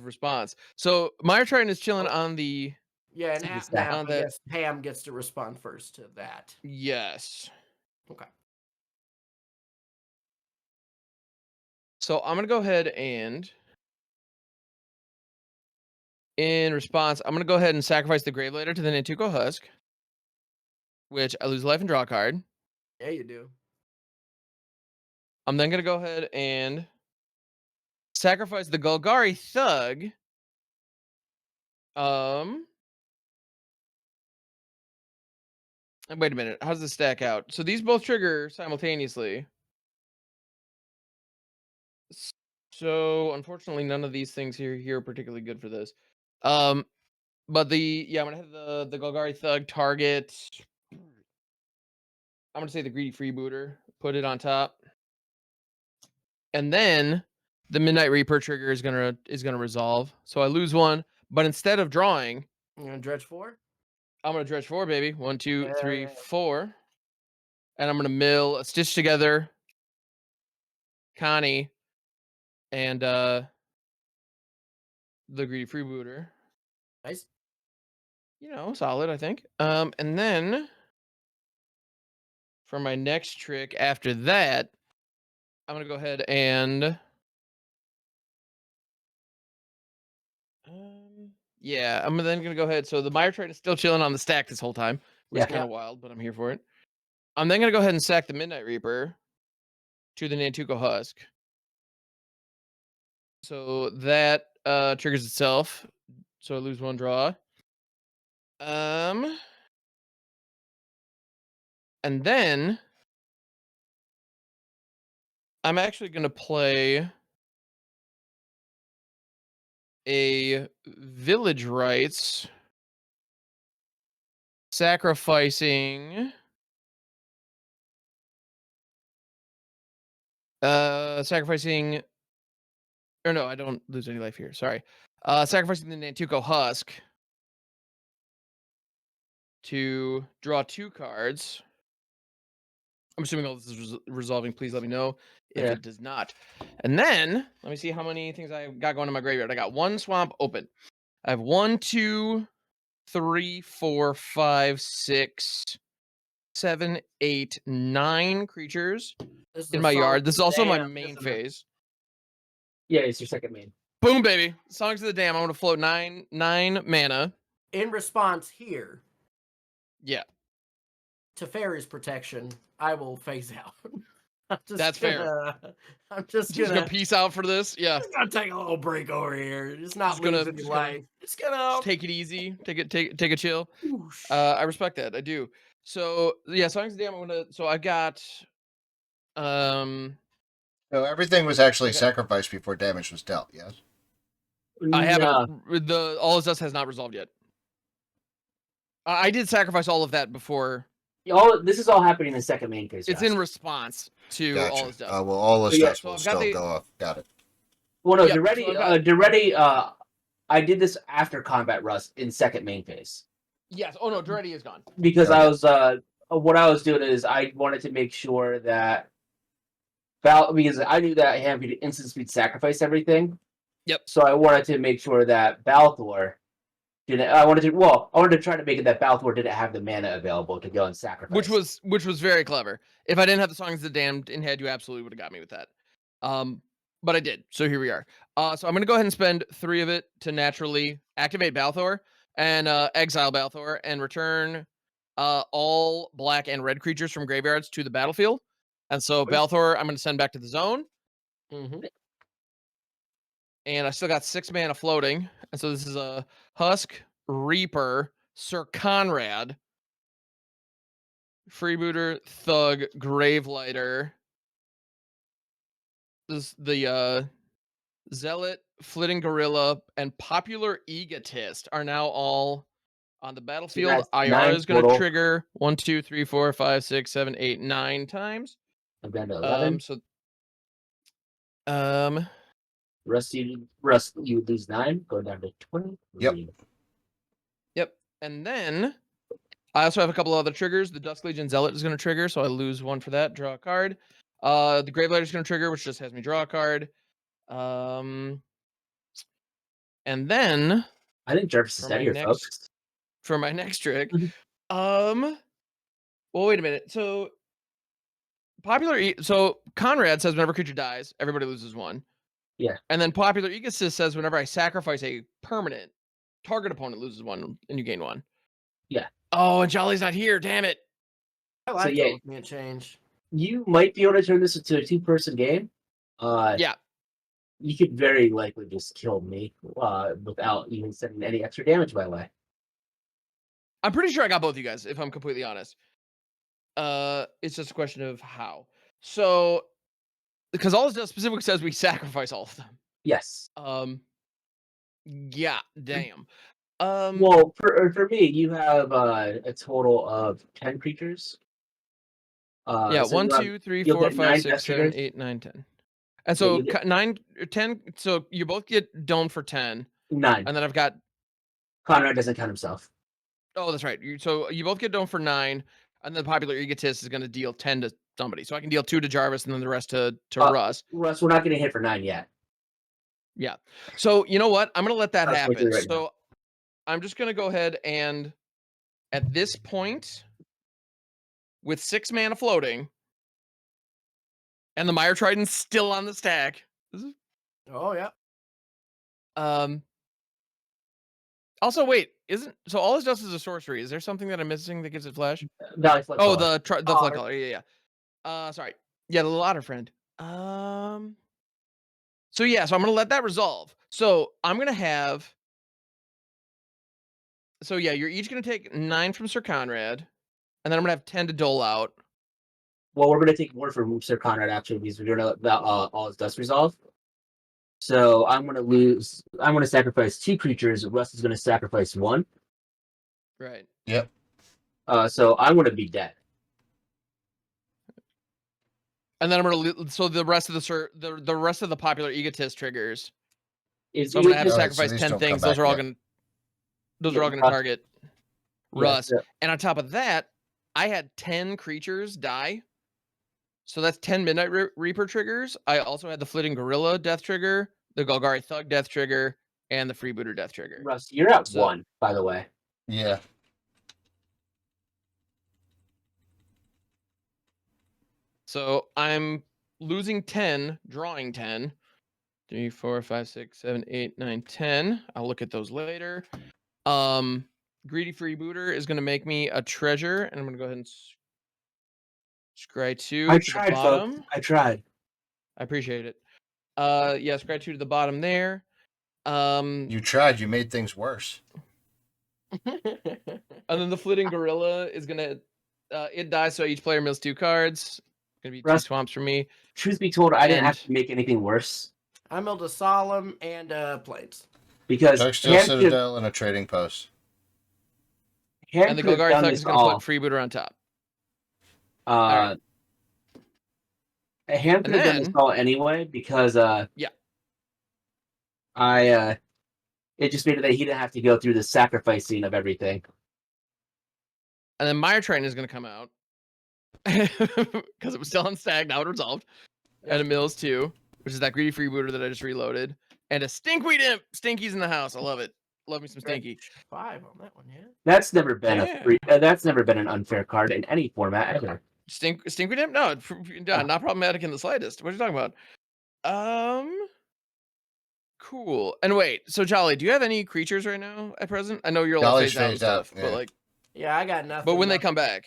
response. So Mire Triton is chilling on the. Yeah, and Second at stack. map, On I the- guess Pam gets to respond first to that. Yes. Okay. So I'm gonna go ahead and, in response, I'm gonna go ahead and sacrifice the Gravelader to the Nantuko Husk, which I lose life and draw a card. Yeah, you do. I'm then gonna go ahead and sacrifice the Golgari Thug. And wait a minute. How does this stack out? So these both trigger simultaneously. So unfortunately, none of these things here are particularly good for this. But I'm gonna have the Golgari Thug target. I'm gonna say the Greedy Freebooter. Put it on top, and then the Midnight Reaper trigger is gonna resolve. So I lose 1, but instead of drawing, You gonna dredge 4? I'm gonna dredge 4, baby. 1, 2, 3, Yeah. 4, and I'm gonna mill a Stitch Together, Connie, and the Greedy Freebooter. Nice. Solid, I think. And then for my next trick after that, I'm gonna go ahead and yeah, I'm then gonna go ahead. So the Mire Triton is still chilling on the stack this whole time, which is Yeah. kind of wild, but I'm here for it. I'm then gonna go ahead and sack the Midnight Reaper to the Nantuko Husk. So that triggers itself. So I lose 1 draw. And then I'm actually gonna play a Village Rites, sacrificing or no, I don't lose any life here. Sorry. Sacrificing the Nantuko Husk to draw 2 cards. I'm assuming all this is resolving. Please let me know if Yeah. it does not. And then let me see how many things I got going in my graveyard. I got one swamp open. I have 1, 2, 3, 4, 5, 6, 7, 8, 9 creatures This is in a my song yard. of This is the also my damned, main isn't it? phase. Yeah, it's your second main. Boom, baby. Songs of the Dam. I'm going to float 9 mana. In response here Yeah, to Fairy's protection, I will phase out. I'm just that's fair. I'm just Just gonna gonna peace out for this. Yeah, just gonna take a little break over here. Just not Just gonna- lose any just gonna- life. Just gonna take it easy. Take a chill. whoosh. I respect that. I do. So yeah, songs of the Dam. I'm gonna. So I've got. So everything was actually Okay. sacrificed before damage was dealt. Yes. I haven't. No. The All Is Dust has not resolved yet. I did sacrifice all of that before. This is all happening in the second main phase. It's Josh. in response to Gotcha. All Is Dust. Well, all the So, yeah, stuff so will I've got still the- go off. Got it. Well, no, Yep, Duretti, so I've got- Duretti, I did this after combat Russ in second main phase Yes. Oh no, Duretti is gone. because Okay. I was what I was doing is I wanted to make sure that because I knew that Ham could instant speed sacrifice everything. Yep. So I wanted to make sure that Balthor didn't. I wanted to try to make it that Balthor didn't have the mana available to go and sacrifice. Which was very clever. If I didn't have the Songs of the Damned in head, you absolutely would have got me with that. But I did. So here we are. So I'm gonna go ahead and spend 3 of it to naturally activate Balthor and exile Balthor and return all black and red creatures from graveyards to the battlefield. And so Balthor, I'm gonna send back to the zone. Mm-hmm. And I still got 6 mana floating. And so this is a Husk, Reaper, Sir Conrad, Freebooter, Thug, Gravelighter. This the Zealot, Flitting Gorilla, and Popular Egotist are now all on the battlefield. that's IR 9 is going to total. trigger 1, 2, 3, 4, 5, 6, 7, 8, 9 times. I'm down to 11. So Russ, you would lose 9, go down to 20. Yep. Yep. And then I also have a couple other triggers. The Dusk Legion Zealot is going to trigger, so I lose 1 for that. Draw a card. The Gravelighter is going to trigger, which just has me draw a card. And then I think Jarvis is for dead my here, next folks. for my next trick, Mhm. well, wait a minute. So so Conrad says whenever a creature dies, everybody loses 1. Yeah. And then Popular Egotist says whenever I sacrifice a permanent, target opponent loses 1 and you gain 1. Yeah. Oh, and Jolly's not here. Damn it. I like yeah. those can't change. You might be able to turn this into a 2-person game. Yeah. You could very likely just kill me without even sending any extra damage my way. I'm pretty sure I got both of you guys, if I'm completely honest. It's just a question of how. So, because all this does specifically says we sacrifice all of them. Yes. Yeah, damn. Well, for me, you have a total of 10 creatures. Yeah, so 1, you'll 2, 3, you'll 4, get 5, 9 6, death 7, triggers. 8, 9, 10. And Yeah, so you get 9 or 10. So you both get domed for 10. 9. And then I've got. Conrad doesn't count himself. Oh, that's right. So you both get domed for 9. And then Popular Egotist is going to deal 10 to somebody. So I can deal 2 to Jarvis and then the rest to Russ. Russ, we're not getting hit for 9 yet. Yeah. So you know what? I'm going to let that That's what happen. you're right So I'm just going to go ahead and at this point, with 6 mana floating, and the Mire Trident's still on the stack. Oh yeah. Also, wait, so all this does is a sorcery. Is there something that I'm missing that gives it flash? Valley Flood Oh, Color. the flood color. Yeah. Sorry. Yeah, the Lotter friend. So yeah, so I'm gonna let that resolve. So I'm gonna have. So yeah, you're each gonna take 9 from Sir Conrad, and then I'm gonna have 10 to dole out. Well, we're going to take more from Sir Conrad, actually, because we're doing all his dust resolve. So I'm going to sacrifice 2 creatures. Russ is going to sacrifice 1. Right. Yep. So I'm going to be dead. And then I'm gonna so the rest of the rest of the Popular Egotist triggers. Is So I'm gonna have to Alright, so sacrifice these 10 don't things. come Those back are all yet. gonna those Yeah, are all gonna Russ. target Yeah, Russ. so- And on top of that, I had 10 creatures die So that's 10 Midnight Reaper triggers. I also had the Flitting Gorilla death trigger, the Golgari Thug death trigger, and the Freebooter death trigger. Russ, you're at So- 1, by the way. Yeah. So I'm losing 10, drawing 10. 3, 4, 5, 6, 7, 8, 9, 10. I'll look at those later. Greedy Freebooter is going to make me a treasure, and I'm going to go ahead and scry 2 I to the tried, folks. bottom. I tried. I appreciate it. Yeah, scry 2 to the bottom there. You tried. You made things worse. And then the Flitting Gorilla is gonna it dies, so each player mills 2 cards. Gonna be 2 Russ- swamps for me. Truth be told, I didn't have And- to make anything worse I milled a Solemn and Plains. because Darksteel Ham could Citadel and a trading post. And the have Golgari done Thug this is gonna all. put Freebooter on top. Ham And could have done this then- all anyway because Yeah. it just made it that he didn't have to go through the sacrificing of everything. And then Mire Train is gonna come out. Because it was still unstacked, now it resolved. And a mills 2, which is that greedy freebooter that I just reloaded. And a Stinkweed Imp! Stinky's in the house. I love it. Love me some Stinky. 5 on that one, yeah. That's never been Yeah. that's never been an unfair card in any format ever. Stinkweed Imp? No, not problematic in the slightest. What are you talking about? Cool. And wait, so Jolly, do you have any creatures right now at present? I know you're all Jolly's phased out and phased out, stuff, yeah. but like, Yeah, I got nothing. but when they nothing. come back,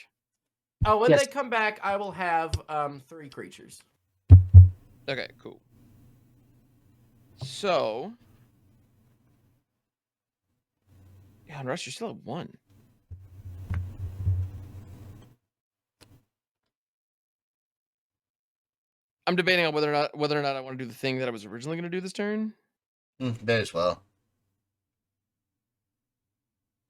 Oh, when Yes. they come back, I will have 3 creatures. okay, cool. So, yeah, and Russ, you're still at 1. I'm debating on whether or not I want to do the thing that I was originally going to do this turn. May as well.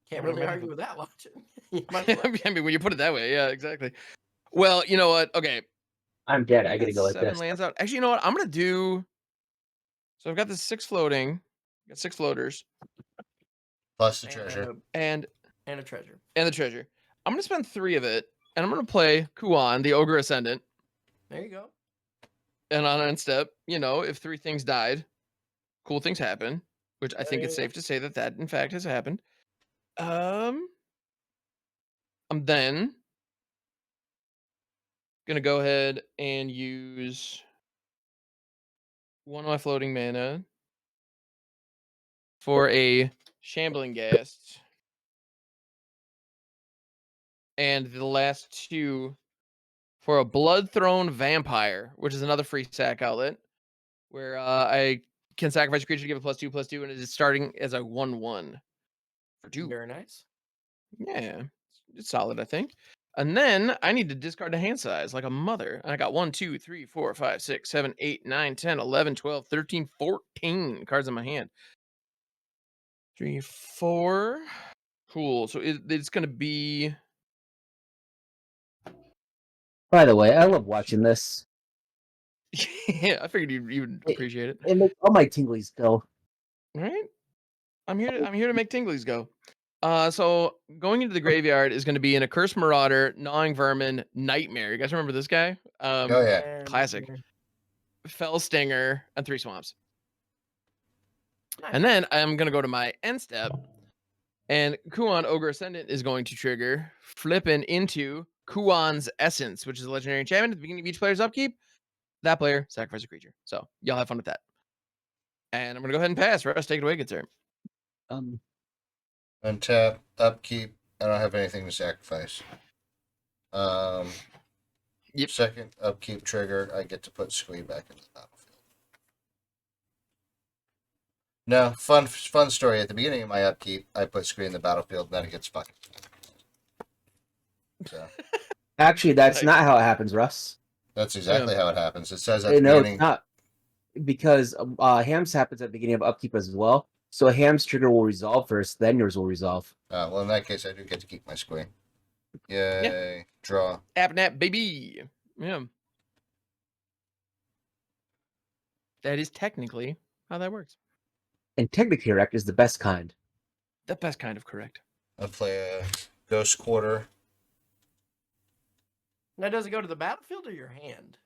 Can't What really am I argue doing? with that logic. You might as well. I mean, when you put it that way, yeah, exactly. Well, you know what? Okay, I'm dead. I gotta got go like 7 this. lands out. Actually, you know what? I'm gonna do. So I've got this 6 floating. Got 6 floaters Plus the And treasure. and a treasure. the treasure. I'm gonna spend 3 of it, and I'm gonna play Kuan, the Ogre Ascendant, There you go. and on end step, you know, if 3 things died, cool things happen, which I think it's Yeah. safe to say that in fact has happened. I'm then gonna go ahead and use one of my floating mana for a Shambling Ghast. And the last 2 for a Blood Throne Vampire, which is another free sack outlet, where I can sacrifice a creature to give it +2/+2, and it is starting as a 1/1 for 2. Very nice. Yeah, it's solid, I think. And then I need to discard a hand size like a mother. And I got 1, 2, 3, 4, 5, 6, 7, 8, 9, 10, 11, 12, 13, 14 cards in my hand. 3, 4. Cool. So it's going to be. By the way, I love watching this. Yeah, I figured you would appreciate it. It makes all my tinglies go. Right? I'm here to make tinglies go. So going into the graveyard is going to be an Accursed Marauder, Gnawing Vermin, Nightmare. You guys remember this guy? Oh yeah. And, Classic. yeah. Fell Stinger, and 3 swamps. Nice. And then I'm going to go to my end step, and Kuan Ogre Ascendant is going to trigger, flipping into Kuan's Essence, which is a legendary enchantment at the beginning of each player's upkeep. That player sacrifice a creature. So y'all have fun with that. And I'm going to go ahead and pass. Russ, take it away, good sir. Untap, upkeep. I don't have anything to sacrifice. Yep. Second upkeep trigger, I get to put Squee back into the battlefield. No, fun story. At the beginning of my upkeep, I put Squee in the battlefield, then it gets fucking. So Actually, that's Nice. not how it happens, Russ. that's exactly how it happens. It says at the No, it's beginning. not. Because Ham's happens at the beginning of upkeep as well. So Ham's trigger will resolve first, then yours will resolve. Well, in that case, I do get to keep my Squee. Yay! Draw. Appnap, baby. Yeah. That is technically how that works. And technically correct is the best kind. The best kind of correct. I play a Ghost Quarter. Now, does it go to the battlefield or your hand?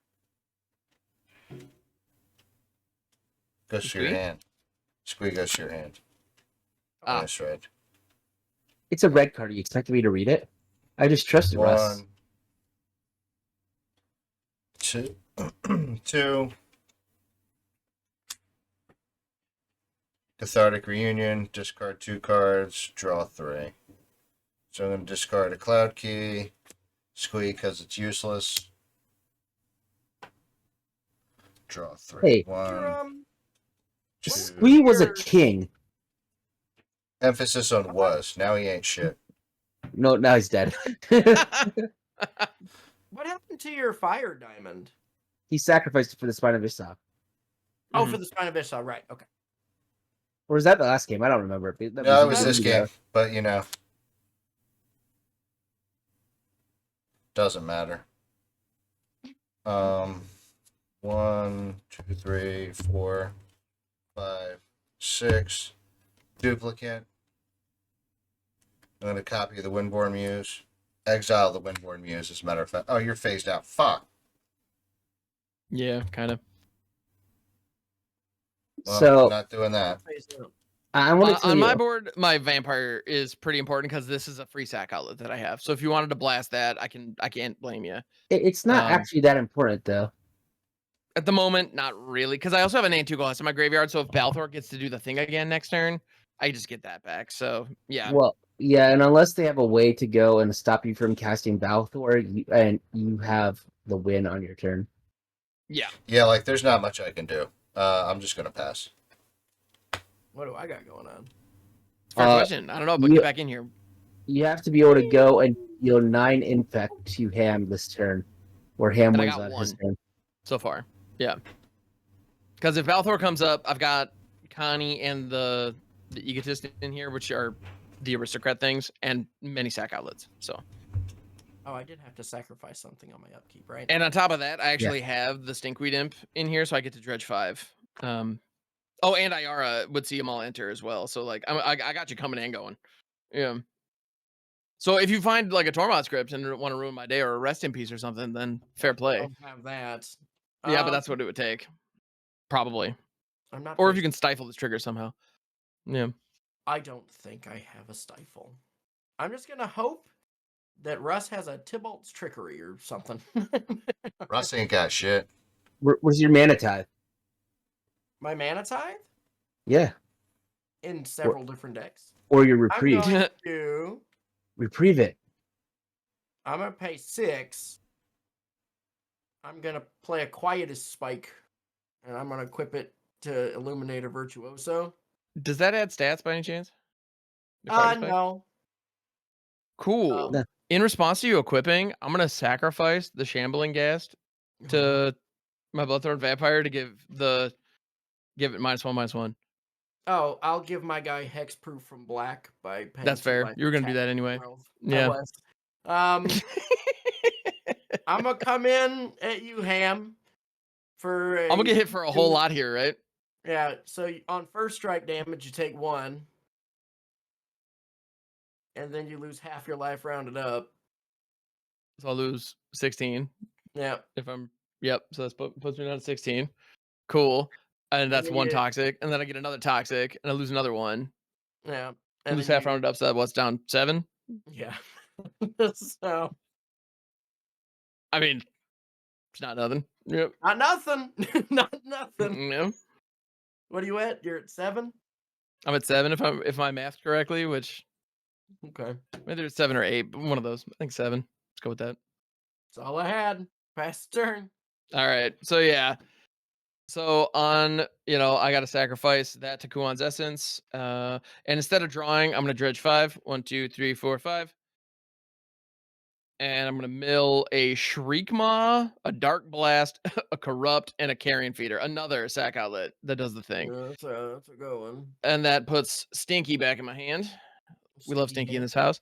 Goes to your Squee? hand. Squee goes to your hand. Ah. Minus red. It's a red card. Are you expecting me to read it? I just trusted Russ. 1, 2, 2. Cathartic Reunion. Discard 2 cards. Draw 3. So I'm going to discard a Cloud Key. Squee because it's useless. Draw 3. Hey. 1, 2. Squee was a king. Emphasis on was. Now he ain't shit. No, now he's dead. What happened to your fire diamond? He sacrificed it for the Spine of Ishtar. Oh, Mhm. for the Spine of Ishtar, right? Okay. Or was that the last game? I don't remember. No, it was this game. But, you know. Doesn't matter. 1, 2, 3, 4, 5, 6. Duplicate. I'm going to copy the Windborn Muse. Exile the Windborn Muse, as a matter of fact. Oh, you're phased out. Fuck. Yeah, kind of. Well, So not doing that. I want to tell On you. my board, my vampire is pretty important because this is a free sack outlet that I have. So if you wanted to blast that, I can't blame you. It's not actually that important though. At the moment, not really, because I also have an Nantu Glass in my graveyard. So if Balthor gets to do the thing again next turn, I just get that back. So yeah, Well, yeah, and unless they have a way to go and stop you from casting Balthor, and you have the win on your turn. yeah. Yeah, like, there's not much I can do. I'm just going to pass. What do I got going on? Fair question. I don't know, but you- get back in here. You have to be able to go and deal 9 infect to Ham this turn, where Ham And I wins got on his 1. turn. So far, yeah. Because if Balthor comes up, I've got Connie and the Egotist in here, which are the aristocrat things, and many sack outlets. So, Oh, I did have to sacrifice something on my upkeep, right? and on top of that, I actually have the Stinkweed Imp in here, so I get to dredge 5. Oh, and Ayara would see them all enter as well. So like, I got you coming and going. Yeah. So if you find like a Tormod script and want to ruin my day or a rest in peace or something, then fair I play. don't have that. Yeah, but that's what it would take, probably. I'm not. Or if you can stifle this trigger somehow. Yeah. I don't think I have a stifle. I'm just gonna hope that Russ has a Tybalt's trickery or something. Russ ain't got shit. Where's your mana tithe? My mana tithe Yeah, in several different decks. or your I'm reprieve. going to. Reprieve it. I'm gonna pay 6. I'm gonna play a Quietus Spike, and I'm gonna equip it to Illuminate a Virtuoso. Does that add stats by any chance? The Quietus Spike? No. Cool. No. In response to you equipping, I'm gonna sacrifice the Shambling Ghast to my Bloodthorn Vampire to give it -1/-1. Oh, I'll give my guy Hexproof from Black by paying That's 2 fair. life You were gonna do attack that anyway. 12. Yeah. I was. I'm gonna come in at you, Ham, for I'm gonna get hit for a whole 2 lot here, right? Yeah, so on first strike damage, you take 1. And then you lose half your life rounded up. So I'll lose 16 Yeah. if I'm. Yep. So that puts me down to 16. Cool. And that's then 1 you- toxic, and then I get another toxic, and I lose another one. Yeah. I lose half rounded up, so that what's down 7. Yeah. So I mean, it's not nothing. Yep. not nothing. Not nothing. No. What are you at? You're at 7? I'm at 7 if I mathed correctly, which Okay. maybe it's 7 or 8, but one of those. I think 7. Let's go with that. That's all I had. Pass the turn. All right. So yeah. So on, I got to sacrifice that to Kuan's Essence. And instead of drawing, I'm gonna dredge 5. 1, 2, 3, 4, 5. And I'm gonna mill a Shriekmaw, a Dark Blast, a Corrupt, and a Carrion Feeder. Another sack outlet that does the thing. That's a good one. And that puts Stinky back in my hand. We love Stinky in this house.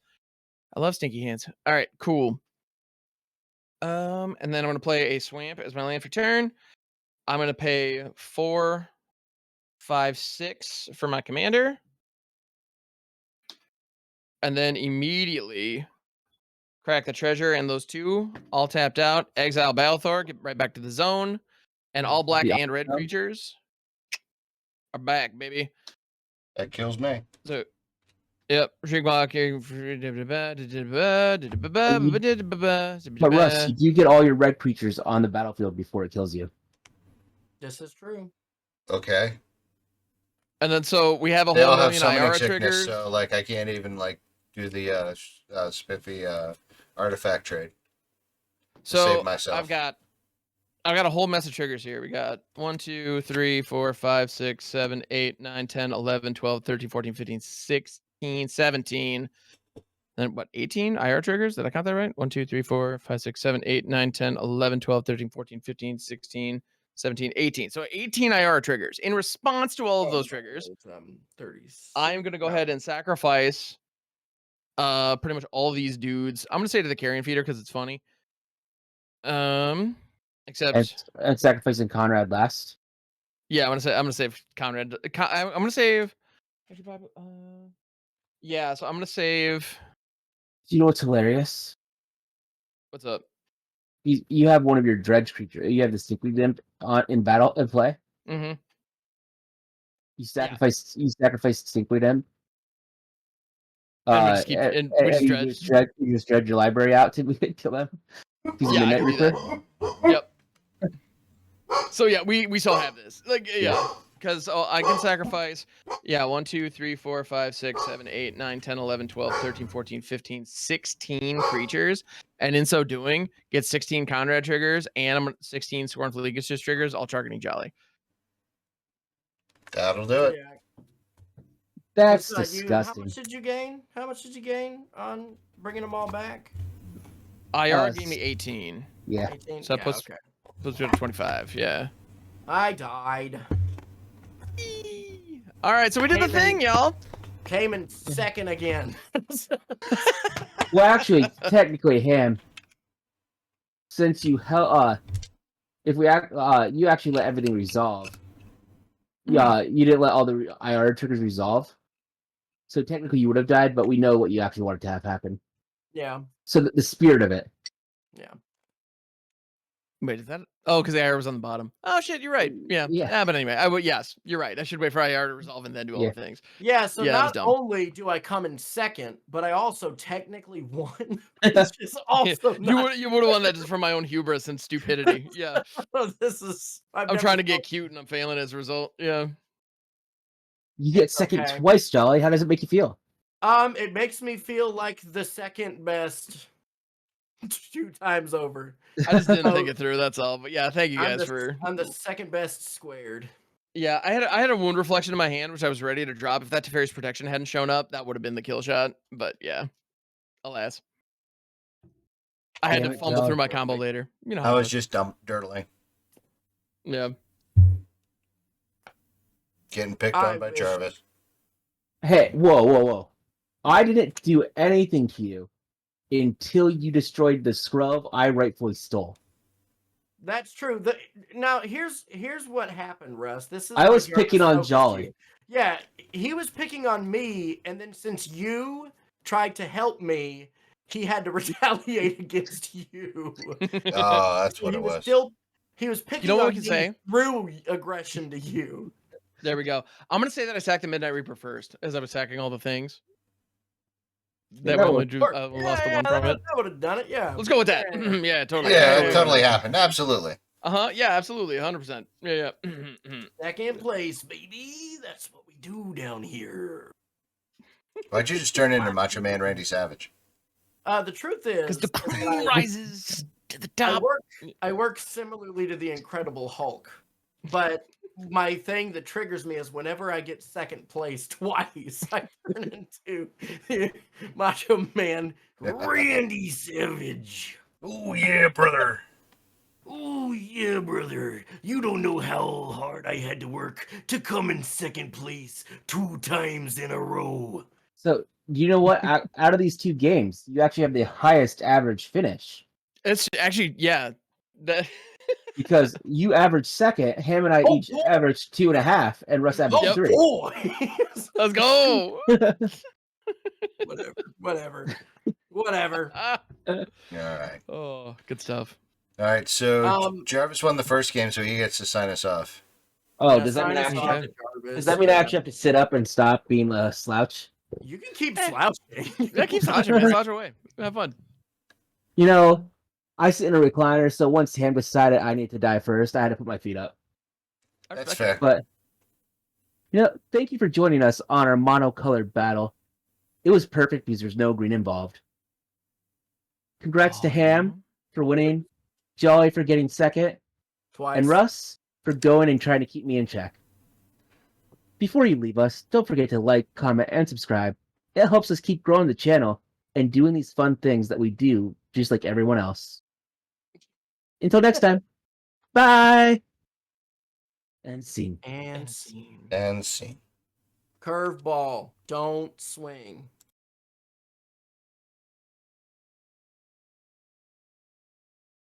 I love Stinky hands. All right, cool. And then I'm gonna play a Swamp as my land for turn. I'm gonna pay 4, 5, 6 for my commander. And then immediately crack the treasure, and those two all tapped out. Exile Balthor, get right back to the zone, and all black The and red outcome. creatures are back, baby. That kills me. So, yep. But Russ, you do get all your red creatures on the battlefield before it kills you. This is true. Okay. And then so we have a They whole all have million summoning IR sickness, triggers. so like I can't even like do the spiffy artifact trade. To So save myself. I've got a whole mess of triggers here. We got 1, 2, 3, 4, 5, 6, 7, 8, 9, 10, 11, 12, 13, 14, 15, 16, 17. Then what, 18 IR triggers? Did I count that right? 1, 2, 3, 4, 5, 6, 7, 8, 9, 10, 11, 12, 13, 14, 15, 16, 17, 18. So 18 IR triggers. In response to all of those triggers, 30s. I'm going to go ahead and sacrifice pretty much all these dudes. I'm going to say to the carrion feeder because it's funny. Except And sacrificing Conrad last. yeah, I'm gonna save Conrad. I'm gonna save. Yeah, so I'm gonna save. Do you know what's hilarious? What's up? You have one of your dredge creatures. You have the Stinkweed Imp in battle in play. Mm-hmm. You sacrifice Stinkweed Imp. And we just keep and we just dredge. You just dredge your library out to kill them. Yeah, I can do that. Yep. So yeah, we still have this. Like yeah. Because I can sacrifice, 1, 2, 3, 4, 5, 6, 7, 8, 9, 10, 11, 12, 13, 14, 15, 16 creatures. And in so doing, get 16 Conrad triggers and 16 Scornful Legis triggers, all targeting Jolly. That'll do it. Yeah. That's How disgusting. much did you gain? How much did you gain on bringing them all back? IR gave me 18. Yeah. 18? So that puts me at 25, yeah. I died. All right, so we did the thing, y'all. Came in second again. Well, actually, technically, Ham, since you if we you actually let everything resolve. Yeah, you didn't let all the IR triggers resolve. So technically, you would have died, but we know what you actually wanted to have happen. Yeah. So the spirit of it. Yeah. Wait, is that? Oh, because the IR was on the bottom. Oh shit, you're right. Yeah. Yeah. But anyway, yes, you're right. I should wait for IR to resolve and then do all the things. Yeah. So Yeah, that was not dumb. only do I come in second, but I also technically won. Which is also You would have won that just from my own hubris and stupidity. Yeah. This is. I'm trying to get cute and I'm failing as a result. Yeah. You get second twice, Jolly. How does it make you feel? It makes me feel like the second best 2 times over. I just didn't think it through. That's all. But yeah, thank you guys for. I'm the second best squared. Yeah, I had a wound reflection in my hand, which I was ready to drop. If that Teferi's protection hadn't shown up, that would have been the kill shot. But yeah, alas, I had to fumble through my combo later. You know, I was just dirtling. Yeah. Getting picked on by Jarvis. Hey, whoa. I didn't do anything to you until you destroyed the scrub I rightfully stole. That's true. Now here's what happened, Russ. This is I was picking on Jolly. Yeah, he was picking on me, and then since you tried to help me, he had to retaliate against you. Oh, that's what it was. He was picking what on we can say? through aggression to you. There we go. I'm gonna say that I sacked the Midnight Reaper first, as I was sacking all the things. That only drew lost the one from it. That would have done it. Yeah. Let's go with that. Yeah, totally. Yeah, it totally happened. Absolutely. Yeah, absolutely, 100%. Yeah. Second place, baby. That's what we do down here. Why'd you just turn into Macho Man Randy Savage? The truth is, because the crew rises to the top. I work similarly to the Incredible Hulk, but my thing that triggers me is whenever I get second place twice, I turn into Macho Man Randy Savage. Oh yeah, brother. Oh yeah, brother. You don't know how hard I had to work to come in second place 2 times in a row. So, you know what? Out of these 2 games, you actually have the highest average finish. It's actually, yeah. Because you averaged second, Ham and I each averaged 2.5, and Russ averaged 3. Let's go. Whatever. right. Oh, good stuff. All right. So Um, Jarvis won the first game, so he gets to sign us off. Oh, yeah, does that mean I sign us actually off, Okay. Jarvis. does that mean I Yeah. actually have to sit up and stop being a slouch? You can keep Eh. slouching. Yeah, keep slouching, man. Slouch away. Have fun. You know, I sit in a recliner, so once Ham decided I need to die first, I had to put my feet up. I That's respect it. fair. But thank you for joining us on our monocolored battle. It was perfect because there's no green involved. Congrats to Oh, Ham for winning, Jolly for getting second, Twice. and Russ for going and trying to keep me in check. Before you leave us, don't forget to like, comment, and subscribe. It helps us keep growing the channel and doing these fun things that we do just like everyone else. Until next time, bye! And scene. And scene. And scene. Curveball. Don't swing.